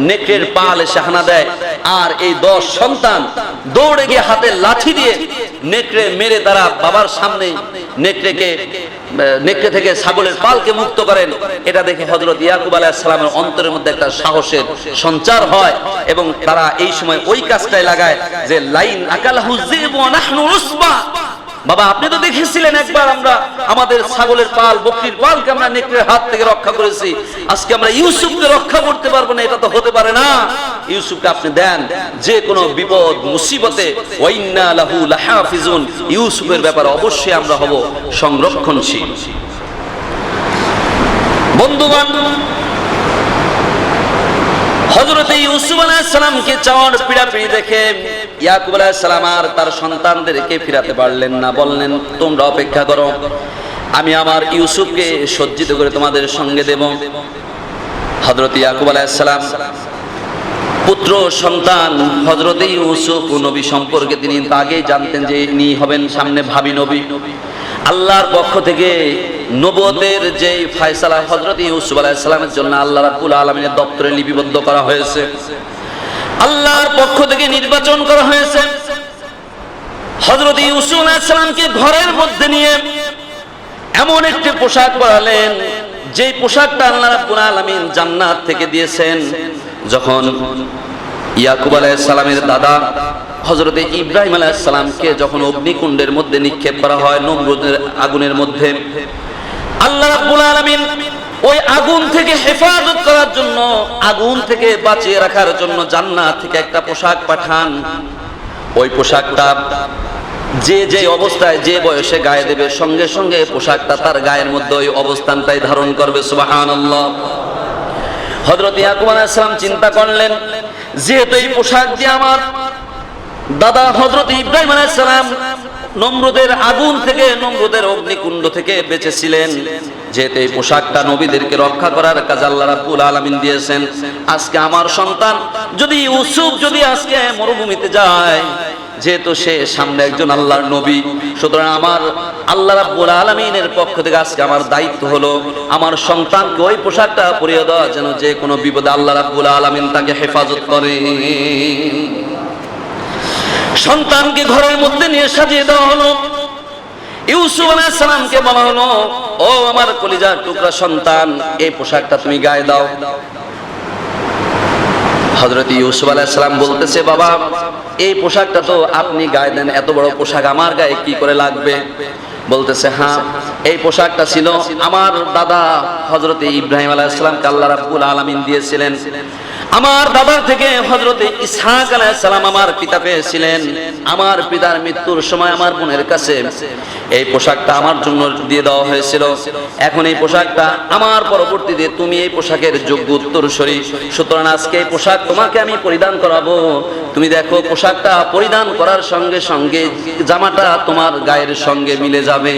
নেকড়ের পাল এসে হানা দেয়, আর এই 10 সন্তান দৌড়ে গিয়ে হাতে লাঠি দিয়ে নেকড়ে মেরে তারা বাবার সামনে নেকড়ে থেকে ছাগলের পালকে মুক্ত করেন। এটা দেখে হযরত ইয়াকুব আলাইহিস সালামের অন্তরের মধ্যে একটা সাহসের সঞ্চার হয়, এবং তারা এই সময় ওই কাজটাই লাগায় যে লাইন আকালাহু যিবু ওয়া নাহনু উসবা, বাবা আপনি তো দেখেছিলেন একবার আমরা আমাদের ছাগলের পাল বকরির পালকে আমরা নেকড়ের হাত থেকে রক্ষা করেছি, আজকে আমরা ইউসুফকে রক্ষা করতে পারবো না, এটা তো হতে পারে না। ইউসুফকে আপনি দেন, যে কোনো বিপদ মুসিবতে ওয়াইন্না লাহু লাহাফিজুন, ইউসুফের ব্যাপারে অবশ্যই আমরা হব সংরক্ষণশীল। বন্ধুগণ, হযরত ইউসুফ আলাইহিস সালামকে চাওয়ার পীড়াপিড়ি দেখে ইয়াকুব আলাইহিস সালাম আর তার সন্তানদেরকে ফিরাতে পারলেন না। বললেন তোমরা অপেক্ষা করো, আমি আমার ইউসুফকে সজ্জিত করে তোমাদের সঙ্গে দেব। হযরত ইয়াকুব আলাইহিস সালাম পুত্র সন্তান হযরত ইউসুফ নবী সম্পর্কে তিনি আগেই জানতেন যে ইনি হবেন সামনে ভাবি নবী। আল্লাহর পক্ষ থেকে নবুয়তের যে ফয়সালা হযরত ইউসুফ আলাইহিস সালামের জন্য আল্লাহ রাব্বুল আলামিনের দপ্তরে লিপিবদ্ধ করা হয়েছে, আল্লাহর পক্ষ থেকে নির্বাচন করা হয়েছে। হযরত ইউসুফ আলাইহিস সালামকে ঘরের মধ্যে নিয়ে এমন একটি পোশাক পরালেন, যে পোশাকটা আল্লাহ রাব্বুল আলামিন জান্নাত থেকে দিয়েছেন। যখন ইয়াকুব আলাইহিস সালামের দাদা হযরত ইব্রাহিম আলাইহিস সালামকে যখন অগ্নিকুণ্ডের মধ্যে নিক্ষেপ করা হয়, নমরুদের আগুনের মধ্যে, আল্লাহ রাব্বুল আলামিন ওই আগুন থেকে হেফাজত করার জন্য, আগুন থেকে বাঁচিয়ে রাখার জন্য জান্নাত থেকে একটা পোশাক পাঠান। ওই পোশাকটা যে যে অবস্থায় যে বয়সে গায়ে দেবে, সঙ্গে সঙ্গে পোশাকটা তার গায়ের মধ্যে ওই অবস্থানটাই ধারণ করবে। সুবহানাল্লাহ। হযরত ইয়াকুব আলাইহিস সালাম চিন্তা করলেন, যেহেতু এই পোশাক দিয়ে আমার দাদা হযরত ইব্রাহিম আলাইহিস সালাম নমরুদের আগুন থেকে, নমরুদের অগ্নিকুণ্ড থেকে বেঁচেছিলেন, যেহেতু এই পোশাকটা নবীদেরকে রক্ষা করার কাজ আল্লাহ রাব্বুল আলামিন দিয়েছেন, আজকে আমার সন্তান যদি ইউসুফ যদি আজকে মরুভূমিতে যায়, যেহেতু সে সামনে একজন আল্লাহর নবী, সুতরাং আমার আল্লাহ রাব্বুল আলামিনের পক্ষ থেকে আজকে আমার দায়িত্ব হলো আমার সন্তানকে ওই পোশাকটা পরিয়ে দেওয়া, যেন যে কোনো বিপদে আল্লাহ রাব্বুল আলামিন তাকে হেফাজত করে। সন্তানকে ঘরের মধ্যে নিয়ে সাজিয়ে দেওয়া হলো। ইউসুফ আলাইহিস সালামকে বলা হলো, ও আমার কলিজার টুকরা সন্তান, এই পোশাকটা তুমি গায়ে দাও। হযরত ইউসুফ আলাইহিস সালাম বলতেছে, বাবা এই পোশাকটা তো আপনি গায়ে দেন, এত বড় পোশাক আমার গায়ে কি করে লাগবে? বলতেছে, হ্যাঁ এই পোশাকটা ছিল আমার দাদা হযরত ইব্রাহিম আলাইহিস সালামকে আল্লাহ রাব্বুল আলামিন দিয়েছিলেন। আমার দাদার থেকে হযরত ইসহাক আলাইহিস সালাম আমার পিতা পেয়েছিলেন। আমার পিতার মৃত্যুর সময় আমার বোনের কাছে এই পোশাকটা আমার জন্য দিয়ে দেওয়া হয়েছিল। এখন এই পোশাকটা আমার পরবর্তীতে তুমি এই পোশাকের যোগ্য উত্তরসূরি, সুতরাং আজকে এই পোশাক তোমাকে আমি পরিধান করাবো। তুমি দেখো পোশাকটা পরিধান করার সঙ্গে সঙ্গে জামাটা তোমার গায়ের সঙ্গে মিলে যাবে।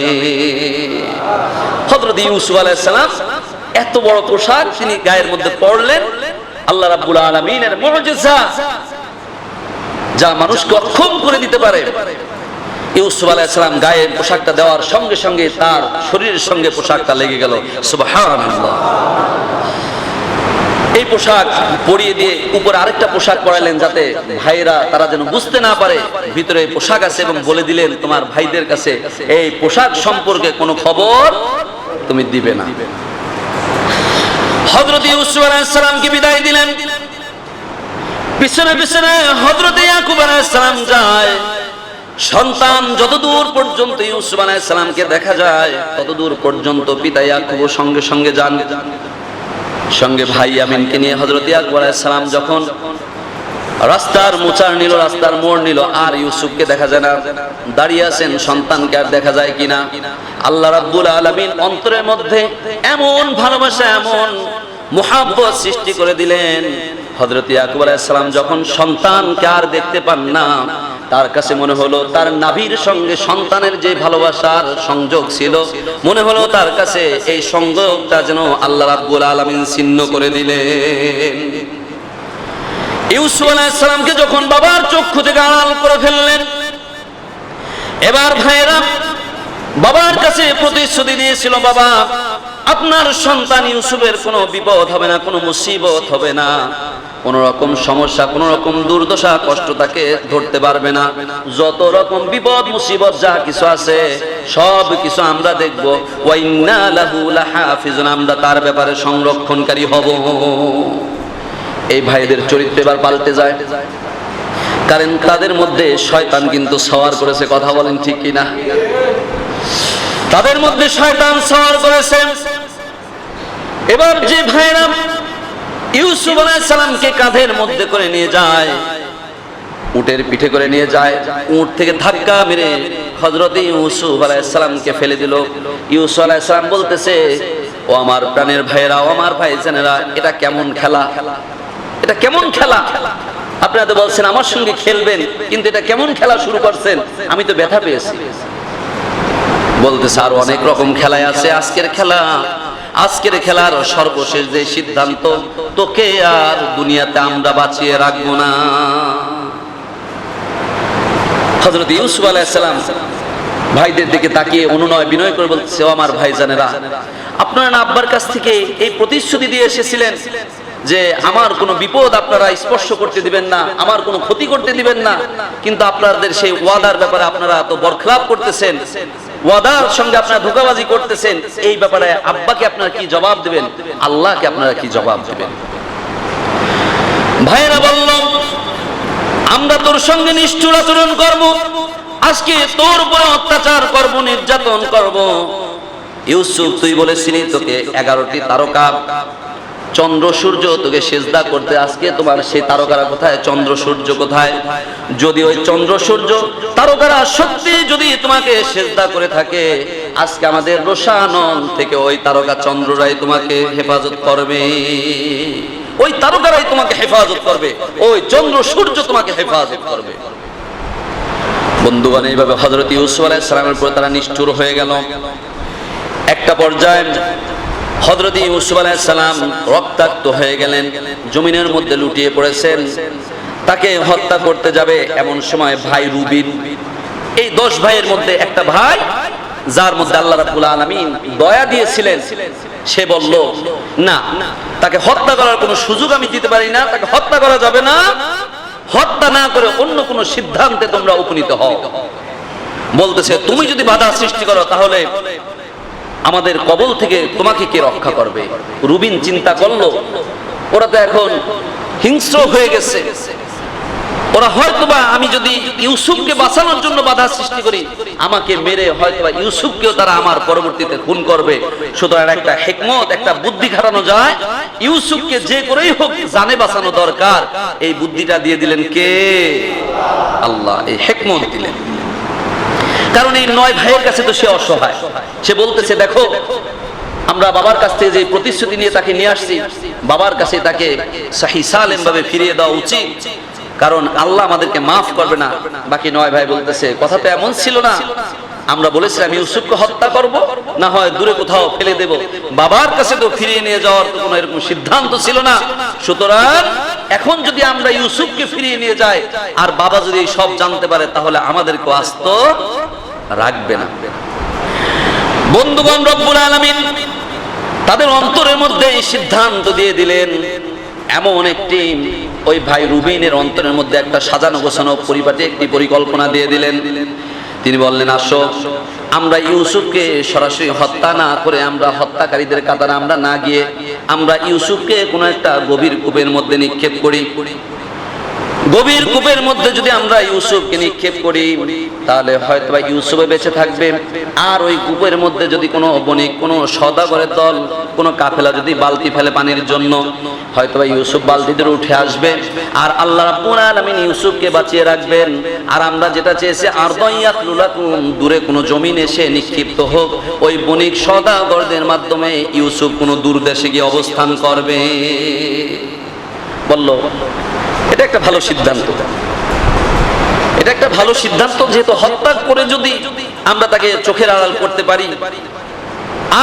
হযরত ইউসুফ আলাইহিস সালাম এত বড় পোশাক তিনি গায়ের মধ্যে পরলেন। আল্লাহ রাব্বুল আলামিনের মুজিজা, যা মানুষকে অক্ষম করে দিতে পারে। ইউসুফ আলাইহিস সালাম গায়ের পোশাকটা দেওয়ার সঙ্গে সঙ্গে তার শরীরের সঙ্গে পোশাকটা লেগে গেল। সুবহানাল্লাহ। এই পোশাক পরিয়ে দিয়ে উপরে আরেকটা পোশাক পরালেন, যাতে ভাইরা তারা যেন বুঝতে না পারে ভিতরে পোশাক আছে, এবং বলে দিলেন তোমার ভাইদের কাছে এই পোশাক সম্পর্কে কোনো খবর তুমি দিবে না। হযরত ইউসুফ আলাইহিস সালামকে বিদায় দিলেন। পিছনে পিছনে হযরত ইয়াকুব আলাইহিস সালাম যায়। সন্তান যতদূর পর্যন্ত ইউসুফ আলাইহিস সালামকে দেখা যায়, ততদূর পর্যন্ত পিতা ইয়াকুব সঙ্গে সঙ্গে যান। সঙ্গে ভাই আমিনকে নিয়ে হযরত ইয়াকুব আলাইহিস সালাম যখন রাস্তার মোচার নিল, রাস্তার মোড় নিল, আর ইউসুফকে দেখা যায় না। দাঁড়িয়ে আছেন, সন্তানকে আর দেখা যায় কিনা। আল্লাহ রাব্বুল আলামিন অন্তরের মধ্যে এমন ভালোবাসা, এমন মুহাব্বত সৃষ্টি করে দিলেন। হযরত ইয়াকুব আলাইহিস সালাম যখন সন্তানকে আর দেখতে পান না, তার কাছে মনে হলো তার নাভির সঙ্গে সন্তানের যে ভালোবাসার সংযোগ ছিল, মনে হলো তার কাছে এই সংযোগটা যেন আল্লাহ রাব্বুল আলামিন ছিন্ন করে দিলেন। ইউসুফ আলাইহিস সালামকে যখন বাবার চক্ষু থেকে আড়াল করে ফেললেন, এবার ভাইরা বাবার কাছে প্রতিশ্রুতি দিয়েছিল, বাবা আপনার সন্তান ইউসুফের কোনো বিপদ হবে না, কোনো মুসিবত হবে না, কোন রকম সমস্যা, কোন রকম দুর্দশা কষ্ট তাকে ধরতে পারবে না। যত রকম বিপদ মুসিবত যা কিছু আছে সব কিছু আমরা দেখব। ওয়া ইন্না লাহু লাহাফিজুন, আমরা তার ব্যাপারে সংরক্ষণকারী হব। এই ভাইদের চরিত্র এবার পাল্টে যায়, কারণ তাদের মধ্যে শয়তান কিন্তু সওয়ার করেছে। কথা বলেন ঠিক কিনা? তাদের মধ্যে শয়তান সওয়ার করেছে। এবার যে ভাইরা ইউসুফ আলাইহিস সালামকে কাঁধের মধ্যে করে নিয়ে যায়, উটের পিঠে করে নিয়ে যায়, উট থেকে ধাক্কা মেরে হযরত ইউসুফ আলাইহিস সালামকে ফেলে দিল। ইউসুফ আলাইহিস সালাম বলতেছে, ও আমার প্রাণের ভাইরা, ও আমার ভাইজানেরা, এটা কেমন খেলা, এটা কেমন খেলা? আপনারা তো বলছেন আমার সঙ্গে খেলবেন, কিন্তু এটা কেমন খেলা শুরু করছেন? আমি তো ব্যথা পেয়েছি। বলতেছে আর অনেক রকম খেলায় আছে, আজকের খেলার সর্বশেষ যে সিদ্ধান্ত, তোকে আর দুনিয়াতে আমরা বাঁচিয়ে রাখবো না। হযরত ইউসুফ আলাইহিস সালাম ভাইদের দিকে তাকিয়ে অনুনয় বিনয় করে বলতেছে, ও আমার ভাইজানেরা, আপনারা না আব্বার কাছ থেকে এই প্রতিশ্রুতি দিয়ে এসেছিলেন যে আমার কোনো বিপদ আপনারা স্পর্শ করতে দিবেন না, আমার কোনো ক্ষতি করতে দিবেন না, কিন্তু আপনাদের সেই ওয়াদার ব্যাপারে আপনারা তো বরখলাপ করতেছেন, ওয়াদার সঙ্গে আপনারা ধোঁকাবাজি করতেছেন। এই ব্যাপারে আব্বাকে আপনারা কি জবাব দিবেন, আল্লাহকে আপনারা কি জবাব দিবেন? ভাইরা বলল, আমরা তোর সঙ্গে নিষ্ঠুর আচরণ করব, আজকে তোর উপর অত্যাচার করব, নির্যাতন করব। ইউসুফ, তুই বলেছিলি তোকে 11টি তারকা, চন্দ্র সূর্য তোকে সেজদা করতে, আজকে তোমার সেই তারকারা কোথায়, চন্দ্র সূর্য কোথায়? যদি ওই চন্দ্র সূর্য তারকারা সত্যি যদি তোমাকে সেজদা করে থাকে, আজকে আমাদের রোশানল থেকে ওই তারকা চন্দ্ররাই তোমাকে হেফাজত করবে, ওই তারকারাই তোমাকে হেফাজত করবে, ওই চন্দ্র সূর্য তোমাকে হেফাজত করবে। বন্ধুগণ, এইভাবে হযরত ইউসুফ আলাইহিস সালামের উপর তারা নিষ্ঠুর হয়ে গেল। একটা পর্যায়ে হযরত ইউসুফ আলাইহিস সালাম রক্তাক্ত হয়ে গেলেন, জমিনের মধ্যে লুটিয়ে পড়েছেন। তাকে হত্যা করতে যাবে এমন সময় ভাই রুবিন, এই 10 ভাইয়ের মধ্যে একটা ভাই যার মধ্যে আল্লাহ রাব্বুল আলামিন দয়া দিয়েছিলেন, সে বলল, না, তাকে হত্যা করার কোনো সুযোগ আমি দিতে পারি না, তাকে হত্যা করা যাবে না, হত্যা না করে অন্য কোনো সিদ্ধান্তে তোমরা উপনীত হও। বলতেছে, তুমি যদি বাধা সৃষ্টি করো তাহলে আমাদের কবল থেকে তোমাকে কে রক্ষা করবে? রুবিন চিন্তা করলো, ওরা তো এখন হিংস্র হয়ে গেছে, ওরা হয়তোবা আমি যদি ইউসুফকে বাঁচানোর জন্য বাধা সৃষ্টি করি, আমাকে মেরে হয়তোবা ইউসুফকেও তারা আমার পরবর্তীতে খুন করবে। সুতরাং একটা হিকমত, একটা বুদ্ধি খাটানো যায়, ইউসুফকে যে করেই হোক জানে বাঁচানো দরকার। এই বুদ্ধিটা দিয়ে দিলেন কে? আল্লাহ। এই হিকমত দিলেন, কারণ এই 9 ভাইয়ের কাছে তো সে অসহায়। সে বলতেছে, দেখো, আমরা বাবার কাছ থেকে যে প্রতিশ্রুতি নিয়ে তাকে নিয়ে আসছি, বাবার কাছে তাকে সহি সালেম ভাবে ফিরিয়ে দেওয়া উচিত, কারণ আল্লাহ আমাদেরকে মাফ করবে না। বাকি 9 ভাই বলতেছে, কথা তো এমন ছিল না, আমরা বলেছিলাম ইউসুফকে হত্যা করব, না হয় দূরে কোথাও ফেলে দেব, বাবার কাছে তো ফিরিয়ে নিয়ে যাওয়ার তো কোনো এরকম সিদ্ধান্ত ছিল না। সুতরাং এখন যদি আমরা ইউসুফকে ফিরিয়ে নিয়ে যাই আর বাবা যদি সব জানতে পারে, তাহলে আমাদেরকে আস্ত রাখবে না। বন্ধুগণ, রব্বুল আলামিন তাদের অন্তরের মধ্যে এই সিদ্ধান্ত দিয়ে দিলেন। এমন একটি ওই ভাই রুবিনের অন্তরের মধ্যে একটা সাজানো গোছানো পরিপাটি একটি পরিকল্পনা দিয়ে দিলেন। তিনি বললেন, আসো, আমরা ইউসুফকে সরাসরি হত্যা না করে, আমরা হত্যাকারীদের কাতারে আমরা না গিয়ে, আমরা ইউসুফকে কোনো একটা গভীর কূপের মধ্যে নিক্ষেপ করি। গভীর কূপের মধ্যে যদি আমরা ইউসুফকে নিক্ষেপ করি, তাহলে হয়তোবা ইউসুফে বেঁচে থাকবে। আর ওই কূপের মধ্যে যদি কোনো বণিক, কোনো সওদাগরের দল, কোনো কাফেলা যদি বালতি ফেলে পানির জন্য, হয়তোবা ইউসুফ বালতি ধরে উঠে আসবে, আর আল্লাহ রাব্বুল আলামিন ইউসুফকে বাঁচিয়ে রাখবেন। আর আমরা যেটা চেয়েছি, আরদাইয়াত লুলাকুম, দূরে কোনো জমিন এসে নিক্ষিপ্ত হোক, ওই বণিক সওদাগরদের মাধ্যমে ইউসুফ কোনো দূর দেশে গিয়ে অবস্থান করবে। বলল, এটা একটা ভালো সিদ্ধান্ত, এটা একটা ভালো সিদ্ধান্ত, যেহেতু হত্যা করে যদি আমরা তাকে চোখের আড়াল করতে পারি,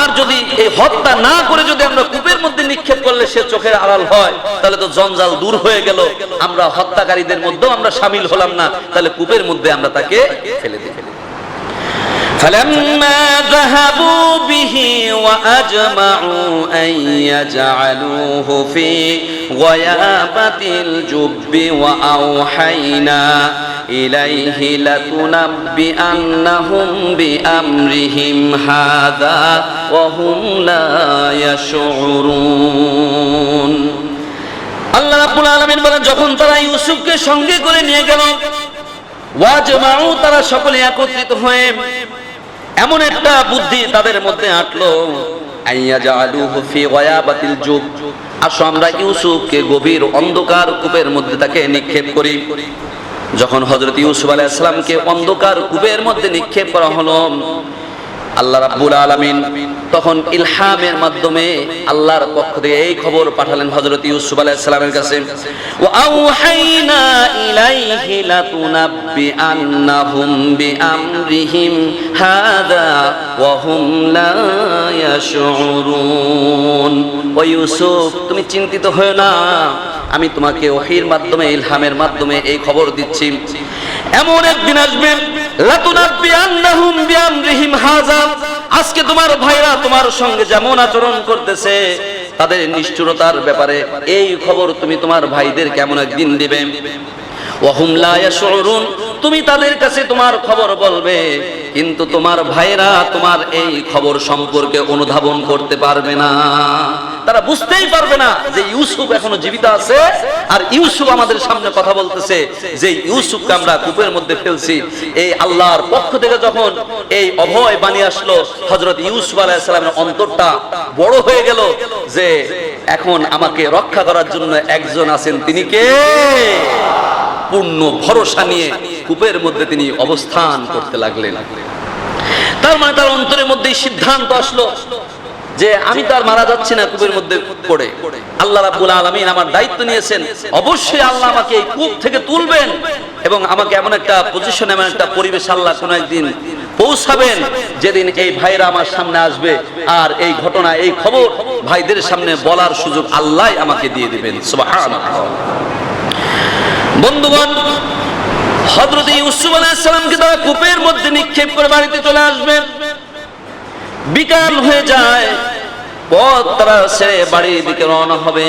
আর যদি এই হত্যা না করে যদি আমরা কূপের মধ্যে নিক্ষেপ করলে সে চোখের আড়াল হয়, তাহলে তো জঞ্জাল দূর হয়ে গেল, আমরা হত্যাকারীদের মধ্যেও আমরা শামিল হলাম না, তাহলে কূপের মধ্যে আমরা তাকে ফেলে দিই। فلما ذهبوا به وأجمعوا أن يجعلوه في غيابة الجب وأوحينا إليه لتنبئنهم بأمرهم هذا وهم لا يشعرون। আল্লাহ রাব্বুল আলামিন বলেন, যখন তারা ইউসুফকে সঙ্গে করে নিয়ে গেল, ওয়াজমাউ, তারা সকলে একত্রিত হয়ে এমন একটা বুদ্ধি তাদের মধ্যে আটলো, আইয়া জাআলুহু ফি গায়াবাতিল জুব, আসো আমরা ইউসুফকে গভীর অন্ধকার কূপের মধ্যে তাকে নিক্ষেপ করি। যখন হযরত ইউসুফ আলাইহিস সালামকে অন্ধকার কূপের মধ্যে নিক্ষেপ করা হলো, আল্লাহ রাব্বুল আলামিন তখন ইলহামের মাধ্যমে আল্লাহর পক্ষ থেকে এই খবর পাঠালেন হযরত ইউসুফ আলাইহিস সালামের কাছে, ওয়া আওহাইনা ইলাইহি লাতুনাব্বিআন্নাহুম বিআমরিহিম হাযা ওয়া হুম লা ইয়াশউরুন। ও ইউসুফ, তুমি চিন্তিত হয়ো না, আমি তোমাকে ওহীর মাধ্যমে ইলহামের মাধ্যমে এই খবর দিচ্ছি, এমন একদিন আসবে লাতুনাব্বিআন্নাহুম বিআমরিহিম হাযা, আজকে তোমার ভাইরা তোমার সঙ্গে যেমন আচরণ করতেছে তাদের নিষ্ঠুরতার ব্যাপারে এই খবর তুমি তোমার ভাইদের কেমন একদিন দিবে। ওয়া হুম লা ইয়াশউরুন, তুমি তাদের কাছে তোমার খবর বলবে, কিন্তু তোমার ভাইরা তোমার এই খবর সম্পর্কে অনুধাবন করতে পারবে না, তারা বুঝতেই পারবে না যে ইউসুফ এখনো জীবিত আছে, আর ইউসুফ আমাদের সামনে কথা বলতেছে যে ইউসুফকে আমরা কূপের মধ্যে ফেলছি। এই আল্লাহর পক্ষ থেকে যখন এই অভয় বাণী আসলো, হযরত ইউসুফ আলাইহিস সালামের অন্তরটা বড় হয়ে গেল যে এখন আমাকে রক্ষা করার জন্য একজন আছেন, তিনি কে? পূর্ণ ভরসা নিয়ে কূপের মধ্যে তিনি অবস্থান করতে লাগলেন। তার মানে তার অন্তরের মধ্যে সিদ্ধান্ত আসলো যে আমি তো আর মারা যাচ্ছি না কূপের মধ্যে পড়ে, আল্লাহ রাব্বুল আলামিন আমার দায়িত্ব নিয়েছেন, অবশ্যই আল্লাহ আমাকে এই কূপ থেকে তুলবেন এবং আমাকে এমন একটা পজিশনে, এমন একটা পরিবেশ আল্লাহ কোনো একদিন পৌঁছাবেন যেদিন এই ভাইরা আমার সামনে আসবে আর এই ঘটনা, এই খবর ভাইদের সামনে বলার সুযোগ আল্লাহ আমাকে দিয়ে দিবেন। সুবহানাল্লাহ। বন্ধুগণ, হযরত ইউসুফ আলাইহিস সালামকে তারা কূপের মধ্যে নিক্ষেপ করে বাড়িতে চলে আসবেন। বিকাল হয়ে যায়, পথ তারা ছেড়ে বাড়ির দিকে রওনা হবে।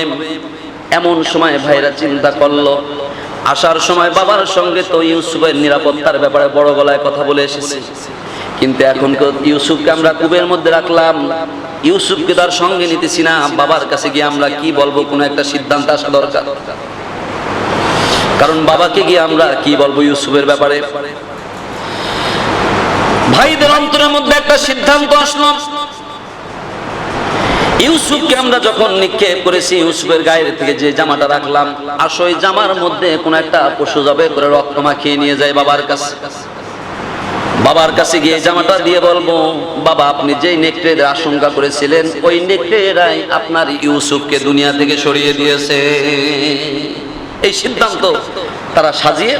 এমন সময় ভাইরা চিন্তা করলো, আসার সময় বাবার সঙ্গে তো ইউসুফের নিরাপত্তার ব্যাপারে বড় গলায় কথা বলে এসেছি, কিন্তু এখন ইউসুফকে আমরা কূপের মধ্যে রাখলাম, ইউসুফকে তার সঙ্গে নিতেছি না, বাবার কাছে গিয়ে আমরা কি বলবো, কোনো একটা সিদ্ধান্ত আসা দরকার, কারণ বাবাকে গিয়ে আমরা কি বলবো ইউসুফের ব্যাপারে। ভাইদের অন্তরের মধ্যে একটা সিদ্ধান্ত আসলো, ইউসুফকে আমরা যখন নিক্ষেপ করেছি, ইউসুফের গায়ের থেকে যে জামাটা রাখলাম, আসো এই জামার মধ্যে কোন একটা পশু জবে করে রক্ত মাখিয়ে নিয়ে যায় বাবার কাছে। বাবার কাছে গিয়ে জামাটা দিয়ে বলবো, বাবা আপনি যেই নেকড়ের আশঙ্কা করেছিলেন ওই নেকড়েরাই আপনার ইউসুফকে দুনিয়া থেকে সরিয়ে দিয়েছে। এই সিদ্ধান্ত তারা সাজিয়ে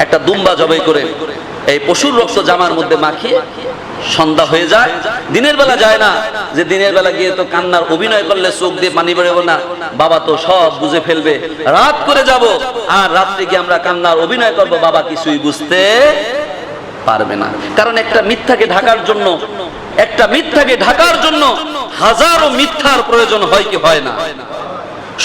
একটা দুম্বা জবাই করে এই পশুর রক্ত জামার মধ্যে মাখিয়ে সন্ধ্যা হয়ে যায়, দিনের বেলা যায় না, যে দিনের বেলা গিয়ে তো কান্নার অভিনয় করলে চোখ দিয়ে পানি বেরোবে না, বাবা তো সব বুঝে ফেলবে, রাত করে যাব আর রাত্রে গিয়ে আমরা কান্নার অভিনয় করব, বাবা কিছুই বুঝতে পারবে না। কারণ একটা মিথ্যাকে ঢাকার জন্য হাজারো মিথ্যার প্রয়োজন হয় কি হয় না।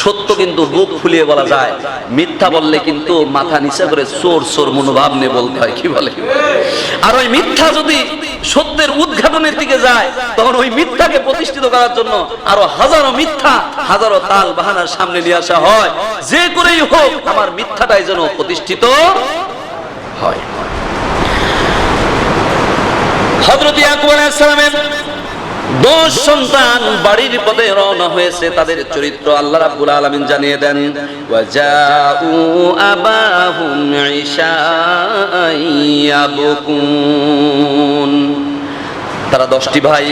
সত্য কিন্তু বুক ফুলিয়ে বলা যায়, মিথ্যা বললে কিন্তু মাথা নিচে করে চোর চোর মনোভাব নিয়ে বলতে হয়, কি বলে। আর ওই মিথ্যা যদি সত্যের উদ্ঘাটনের দিকে যায়, তখন ওই মিথ্যাকে প্রতিষ্ঠিত করার জন্য আরো হাজারো মিথ্যা, হাজারো তাল বাহানার সামনে নিয়ে আসা হয়, যে করেই হোক আমার মিথ্যাটাই যেন প্রতিষ্ঠিত হয়। হযরত ইয়াকুব আলাইহিস সালামের 10 সন্তান বাড়ির পথে রওনা হয়েছে, তাদের চরিত্র আল্লাহ রাব্বুল আলামিন জানিয়ে দেন, ওয়াজাউ আবাহুম ইশাআন ইয়াবকুন। তারা 10টি ভাই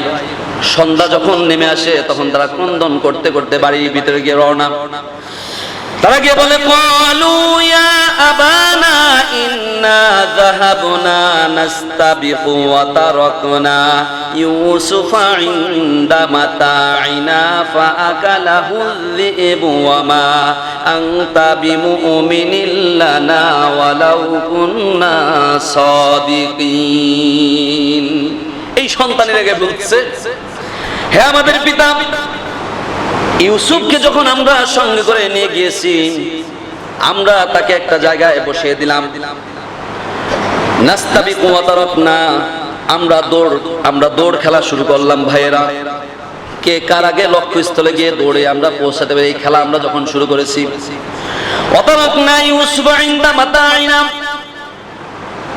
সন্ধ্যা যখন নেমে আসে তখন তারা ক্রন্দন করতে করতে বাড়ির ভিতরে গিয়ে রওনা। তারা গিয়ে বলে, ক্বালু ইয়া আবানা ইন্না যাহাবনা নাস্তাবিকু ওয়া তারাকনা ইউসুফা ইনদা মাতাইনা ফাআকালাহু যিবু ওয়া মা আনতা বিমুমিনিন লানা ওয়ালাউ কুন্না সাদিকিন। এই সন্তানের আগে বলছে, হে আমাদের পিতা, ইউসুফকে যখন আমরা সঙ্গে করে নিয়ে গিয়েছি, আমরা তাকে একটা জায়গায় বসিয়ে দিলাম, নাস্তাবিকু ওয়া তারাকনা, আমরা দৌড় খেলা শুরু করলাম। ভাইয়েরা, কে কার আগে লক্ষ্যস্থলে গিয়ে দৌড়ে আমরা পৌঁছাতে পারি, এই খেলা আমরা যখন শুরু করেছি। ওয়া তারাকনা ইউসুফা ইনদা মাতাইনা,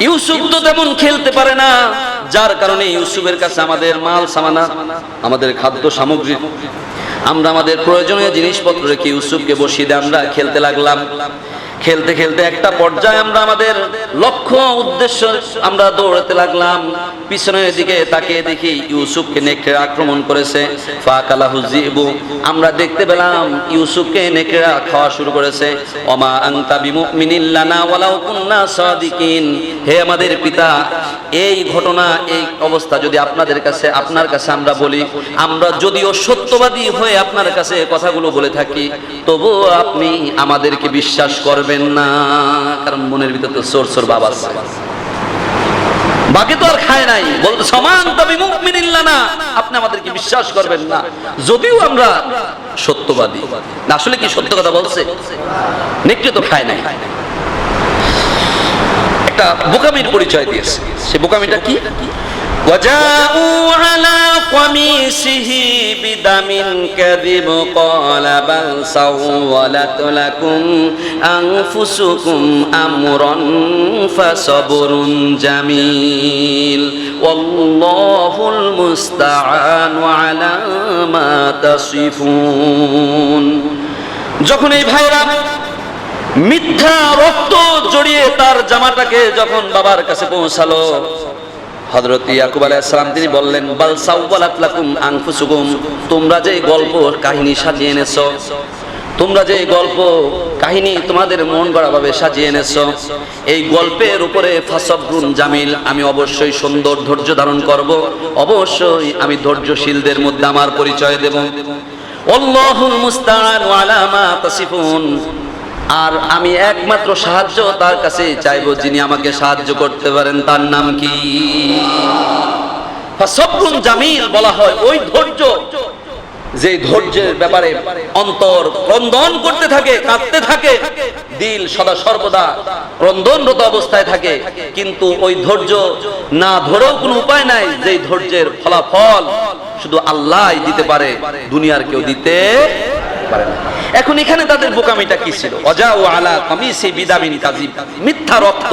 ইউসুফ তো তেমন খেলতে পারে না, যার কারণে ইউসুফের কাছে আমাদের মাল সামানা, আমাদের খাদ্য সামগ্রী, আমরা আমাদের প্রয়োজনীয় জিনিসপত্র রেখে ইউসুফকে বসিয়ে দিয়ে আমরা খেলতে লাগলাম। খেলতে খেলতে একটা পর্যায়ে আমরা আমাদের লক্ষ্য উদ্দেশ্য আমরা দৌড়াতে লাগলাম। পিছনের দিকে তাকিয়ে দেখি ইউসুফকে নেকড়ে আক্রমণ করেছে। ফাকালাহু যিবু, আমরা দেখতে পেলাম ইউসুফকে নেকড়েরা খাওয়া শুরু করেছে। ওমা আনতা বিমুমিনিন লানা ওয়ালাউ কুননা সাদিকিন, হে আমাদের পিতা, এই ঘটনা, এই অবস্থা যদি আপনার কাছে আমরা বলি, আমরা যদিও সত্যবাদী হয়ে আপনার কাছে কথাগুলো বলে থাকি, তবুও আপনি আমাদেরকে বিশ্বাস করবেন না, কারণ মনের ভিতর তো চোর চোর বাবা আছে, বাকি তো আর খায় নাই। বলতে সমান তবে মুমিনিন লানা, আপনি আমাদেরকে বিশ্বাস করবেন না যদিও আমরা সত্যবাদী। না, আসলে কি সত্য কথা বলছে? নেকড়ে তো খায় নাই, একটা বোকামির পরিচয় দিয়েছে। সে বোকামিটা কি? وجاءوا على قميصه بدم كذب قال بل سولت لكم أنفسكم أمرا فصبر جميل والله المستعان على ما تصفون। যখন এই ভাইরা মিথ্যা রক্ত জড়িয়ে তার জামাটাকে যখন বাবার কাছে পৌঁছালো, হযরত ইয়াকুব আলাইহিস সালাম তিনি বললেন, বাল সাওয়ালাত লাকুম আনফুসুকুম, তোমরা যে গল্প কাহিনী সাজিয়ে এনেছো, তোমরা যে গল্প কাহিনী তোমাদের মন গড়া ভাবে সাজিয়ে এনেছো, এই গল্পের উপরে ফাসবরুন জামিল, আমি অবশ্যই সুন্দর ধৈর্য ধারণ করব, অবশ্যই আমি ধৈর্যশীলদের মধ্যে আমার পরিচয় দেব। আল্লাহুল মুস্তাআন আলা মা তাসিফুন, আর আমি একমাত্র সাহায্য তার কাছে চাইবো যিনি আমাকে সাহায্য করতে পারেন, তার নাম কি? ফাসবরুন জামিল বলা হয় ওই ধৈর্য, যে ধৈর্যের ব্যাপারে অন্তর ক্রন্দন করতে থাকে, কাঁদতে থাকে, দিল সদা সর্বদা ক্রন্দনরত অবস্থায় থাকে, কিন্তু ওই ধৈর্য না ধরেও কোনো উপায় নাই, যে ধৈর্যের ফলাফল শুধু আল্লাহই দিতে পারে, দুনিয়ার কেউ দিতে পারে না। এখন এখানে তাদের বোকামিটা কি ছিল? ওয়াজাউ আলা কামিসি বিদামিন কাযিব, মিথ্যা রক্ত,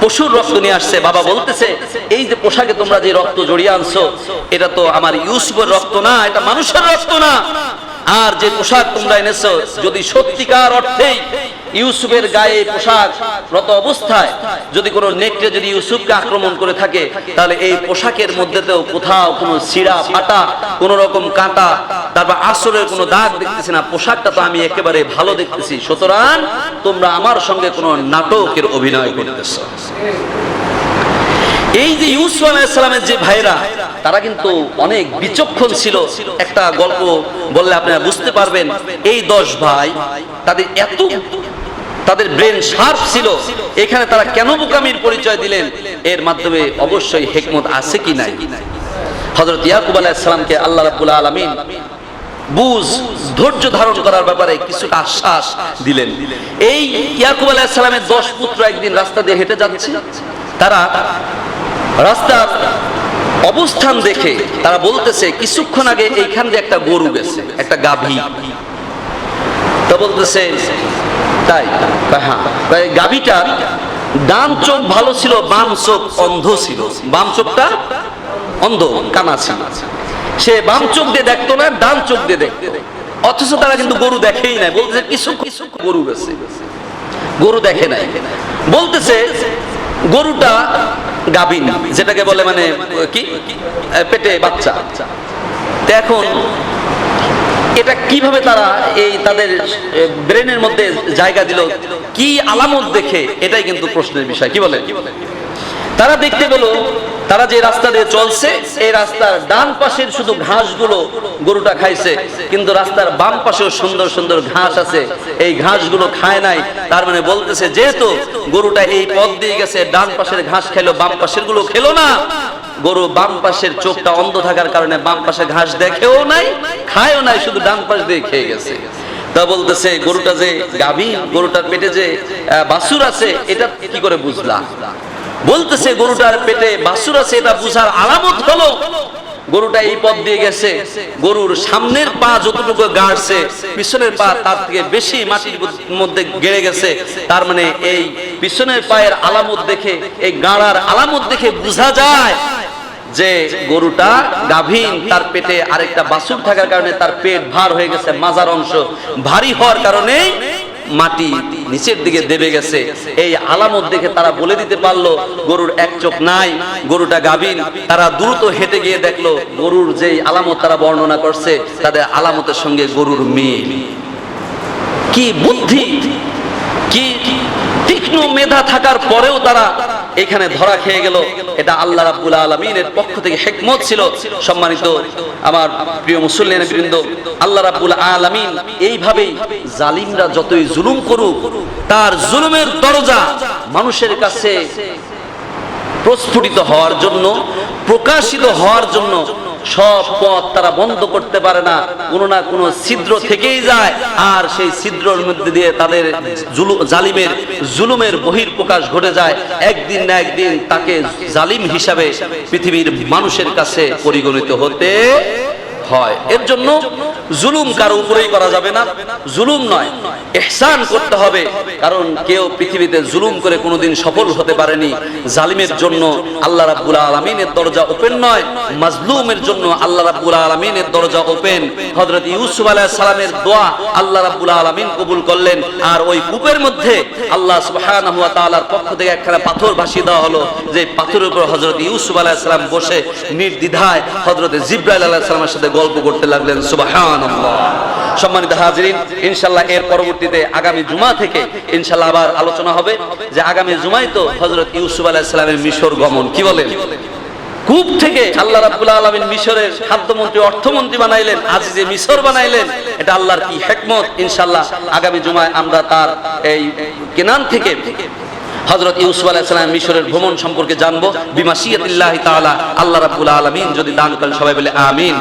পশুর রক্ত নিয়ে আসছে। বাবা বলতেছে, এই যে পোশাকে তোমরা যে রক্ত জড়িয়ে আনছো, এটা তো আমার ইউসুফের রক্ত না, এটা মানুষের রক্ত না। আর যে পোশাক তোমরা এনেছো, যদি সত্যিকার অর্থেই ইউসুফের গায়ে পোশাক রত অবস্থায় যদি কোনো নেকড়ে যদি ইউসুফকে আক্রমণ করে থাকে, তাহলে এই পোশাকের মধ্যে তো কোথাও কোনো ছিঁড়া ফাটা, কোনো রকম কাঁটা, তারপর আসরের কোনো দাগ দেখতেছি না, পোশাকটা তো আমি একেবারে ভালো দেখতেছি, সুতরাং তোমরা আমার সঙ্গে কোনো নাটকের অভিনয় করতেছো। এই যে ইউসুফ আলাইহিস সালামের যে ভাইরা, তারা কিন্তু অনেক বিচক্ষণ ছিল। একটা গল্প বললে আপনারা বুঝতে পারবেন, এই 10 ভাই তাদের ব্রেন শার্প ছিল। এখানে তারা কেন বোকামির পরিচয় দিলেন, এর মাধ্যমে অবশ্যই হিকমত আছে কি নাই। হযরত ইয়াকুব আলাইহিস সালামকে আল্লাহ রাব্বুল আলামিন ধৈর্য ধারণ করার ব্যাপারে কিছুটা আশ্বাস দিলেন। এই ইয়াকুব আলাইহিস সালামের 10 পুত্র একদিন রাস্তা দিয়ে হেঁটে যাচ্ছে, তারা রাস্তার অবস্থান দেখে তারা বলতেছে, কিছুক্ষণ আগে এইখান দিয়ে একটা গরু গেছে, একটা গাভী। তা বলতেছে, তাই? হ্যাঁ, গাভীটার ডান চোখ ভালো ছিল, বাম চোখ অন্ধ ছিল। বাম চোখটা অন্ধ, কানা ছিল। সে বাম চোখ দিয়ে দেখতো না, ডান চোখ দিয়ে দেখতো। অথচ তারা কিন্তু গরু দেখেই নাই। বলতেছে কিছু গরু গেছে, গরু দেখে নাই। বলতেছে গরুটা গাভীন, যেটাকে বলে মানে কি, পেটে বাচ্চা। এখন এটা কিভাবে তারা এই তাদের ব্রেনের মধ্যে জায়গা দিল, কি আলামত দেখে, এটাই কিন্তু প্রশ্নের বিষয়। কি বলে? তারা দেখতে পেল, তারা যে রাস্তা দিয়ে চলছে, এই রাস্তার ডান পাশের শুধু ঘাসগুলো গরুটা খাইছে, কিন্তু রাস্তার বাম পাশেও সুন্দর সুন্দর ঘাস আছে, এই ঘাসগুলো খায় নাই। তার মানে বলতেছে, যেহেতু গরুটা এই পথ দিয়ে গেছে, ডান পাশের ঘাস খেলো, বাম পাশের গুলো খেলো না। গরু বাম পাশের চোখটা অন্ধ থাকার কারণে বাম পাশে ঘাস দেখেও নাই, খায়ও নাই, শুধু ডান পাশ দিয়ে খেয়ে গেছে। তা বলতেছে, গরুটা যে গাভী, গরুটার পেটে যে বাছুর আছে, এটা কি করে বুঝলা? বলতেছে, গরুটার পেটে বাছুর আছে, এটা বুঝার আলামত হলো গরুটা এই পথ দিয়ে গেছে, গরুর সামনের পা যতটুকু গাড়ছে পিছনের পা তার থেকে বেশি মাটির মধ্যে গেড়ে গেছে। তার মানে এই পিছনের পায়ের আলামত দেখে, এই গাড়ার আলামত দেখে বোঝা যায় যে গরুটা গাভীন, তার পেটে আরেকটা বাছুর থাকার কারণে তার পেট ভার হয়ে গেছে, মাজার অংশ ভারী হওয়ার কারণে মাটি নিচের দিকে দেবে গেছে। এই আলামত দেখে তারা বলে দিতে পারলো গরুর এক চোখ নাই, গরুটা গাভীন। তারা দ্রুত হেঁটে গিয়ে দেখলো গরুর যেই আলামত তারা বর্ণনা করছে তাদের আলামতের সঙ্গে গরুর মিল। কি বুদ্ধি, কি তীক্ষ্ণ মেধা থাকার পরেও তারা এখানে ধরা খেয়ে গেল। এটা আল্লাহ রাব্বুল আলামিনের পক্ষ থেকে হিকমত ছিল। সম্মানিত আমার প্রিয় মুসল্লিয়ান বৃন্দ, আল্লাহ রাব্বুল আলামিন এইভাবেই জালিমরা যতই জুলুম করুক তার জুলুমের দরজা মানুষের কাছে প্রস্ফুটিত হওয়ার জন্য, প্রকাশিত হওয়ার জন্য সব পথ তারা বন্ধ করতে পারে না, কোনো না কোনো ছিদ্র থেকেই যায়। আর সেই ছিদ্রের মধ্যে দিয়ে তাদের জালিমের জুলুমের বহিঃপ্রকাশ ঘটে যায়। একদিন না একদিন তাকে জালিম হিসাবে পৃথিবীর মানুষের কাছে পরিগণিত হতে হয়। এর জন্য জুলুম কারো উপরেই করা যাবে না, জুলুম নয় ইহসান করতে হবে। কারণ কেউ পৃথিবীতে জুলুম করে কোনোদিন সফল হতে পারেনি। জালিমের জন্য আল্লাহ রাব্বুল আলামিনের দরজা ওপেন নয়, মাজলুমের জন্য আল্লাহ রাব্বুল আলামিনের দরজা ওপেন। হযরত ইউসুফ আলাইহিস সালামের দোয়া আল্লাহ রাব্বুল আলামিন কবুল করলেন। আর ওই কূপের মধ্যে আল্লাহ সুবহানাহু ওয়া তাআলার পক্ষ থেকে একখানা পাথর ভাসিয়ে দেওয়া হলো, যে পাথরের উপর হযরত ইউসুফ আলাইহিস সালাম বসে নির্দ্বিধায় হযরত জিবরাইল আলাইহিস সালামের সাথে গল্প করতে লাগলেন। সুবহানাল্লাহ। সম্মানিত হাজিরিন, ইনশাআল্লাহ এর পরবর্তীতে আগামী জুমা থেকে ইনশাআল্লাহ আবার আলোচনা হবে যে আগামী জুমায় তো হযরত ইউসুফ আলাইহিস সালামের মিশর গমন, কি বলেন? কূপ থেকে আল্লাহ রাব্বুল আলামিন মিশরের খাদ্যমন্ত্রী, অর্থমন্ত্রী বানাইলেন, আজিজে মিশর বানাইলেন। এটা আল্লাহর কি হিকমত। ইনশাআল্লাহ আগামী জুমায় আমরা তার এই কেনান থেকে হযরত ইউসুফ আলাইহিস সালাম মিশরের ভ্রমণ সম্পর্কে জানবো। বিমাশিয়াতিল্লাহি তাআলা, আল্লাহ রাব্বুল আলামিন যদি দান করেন সবাই বলে আমিন।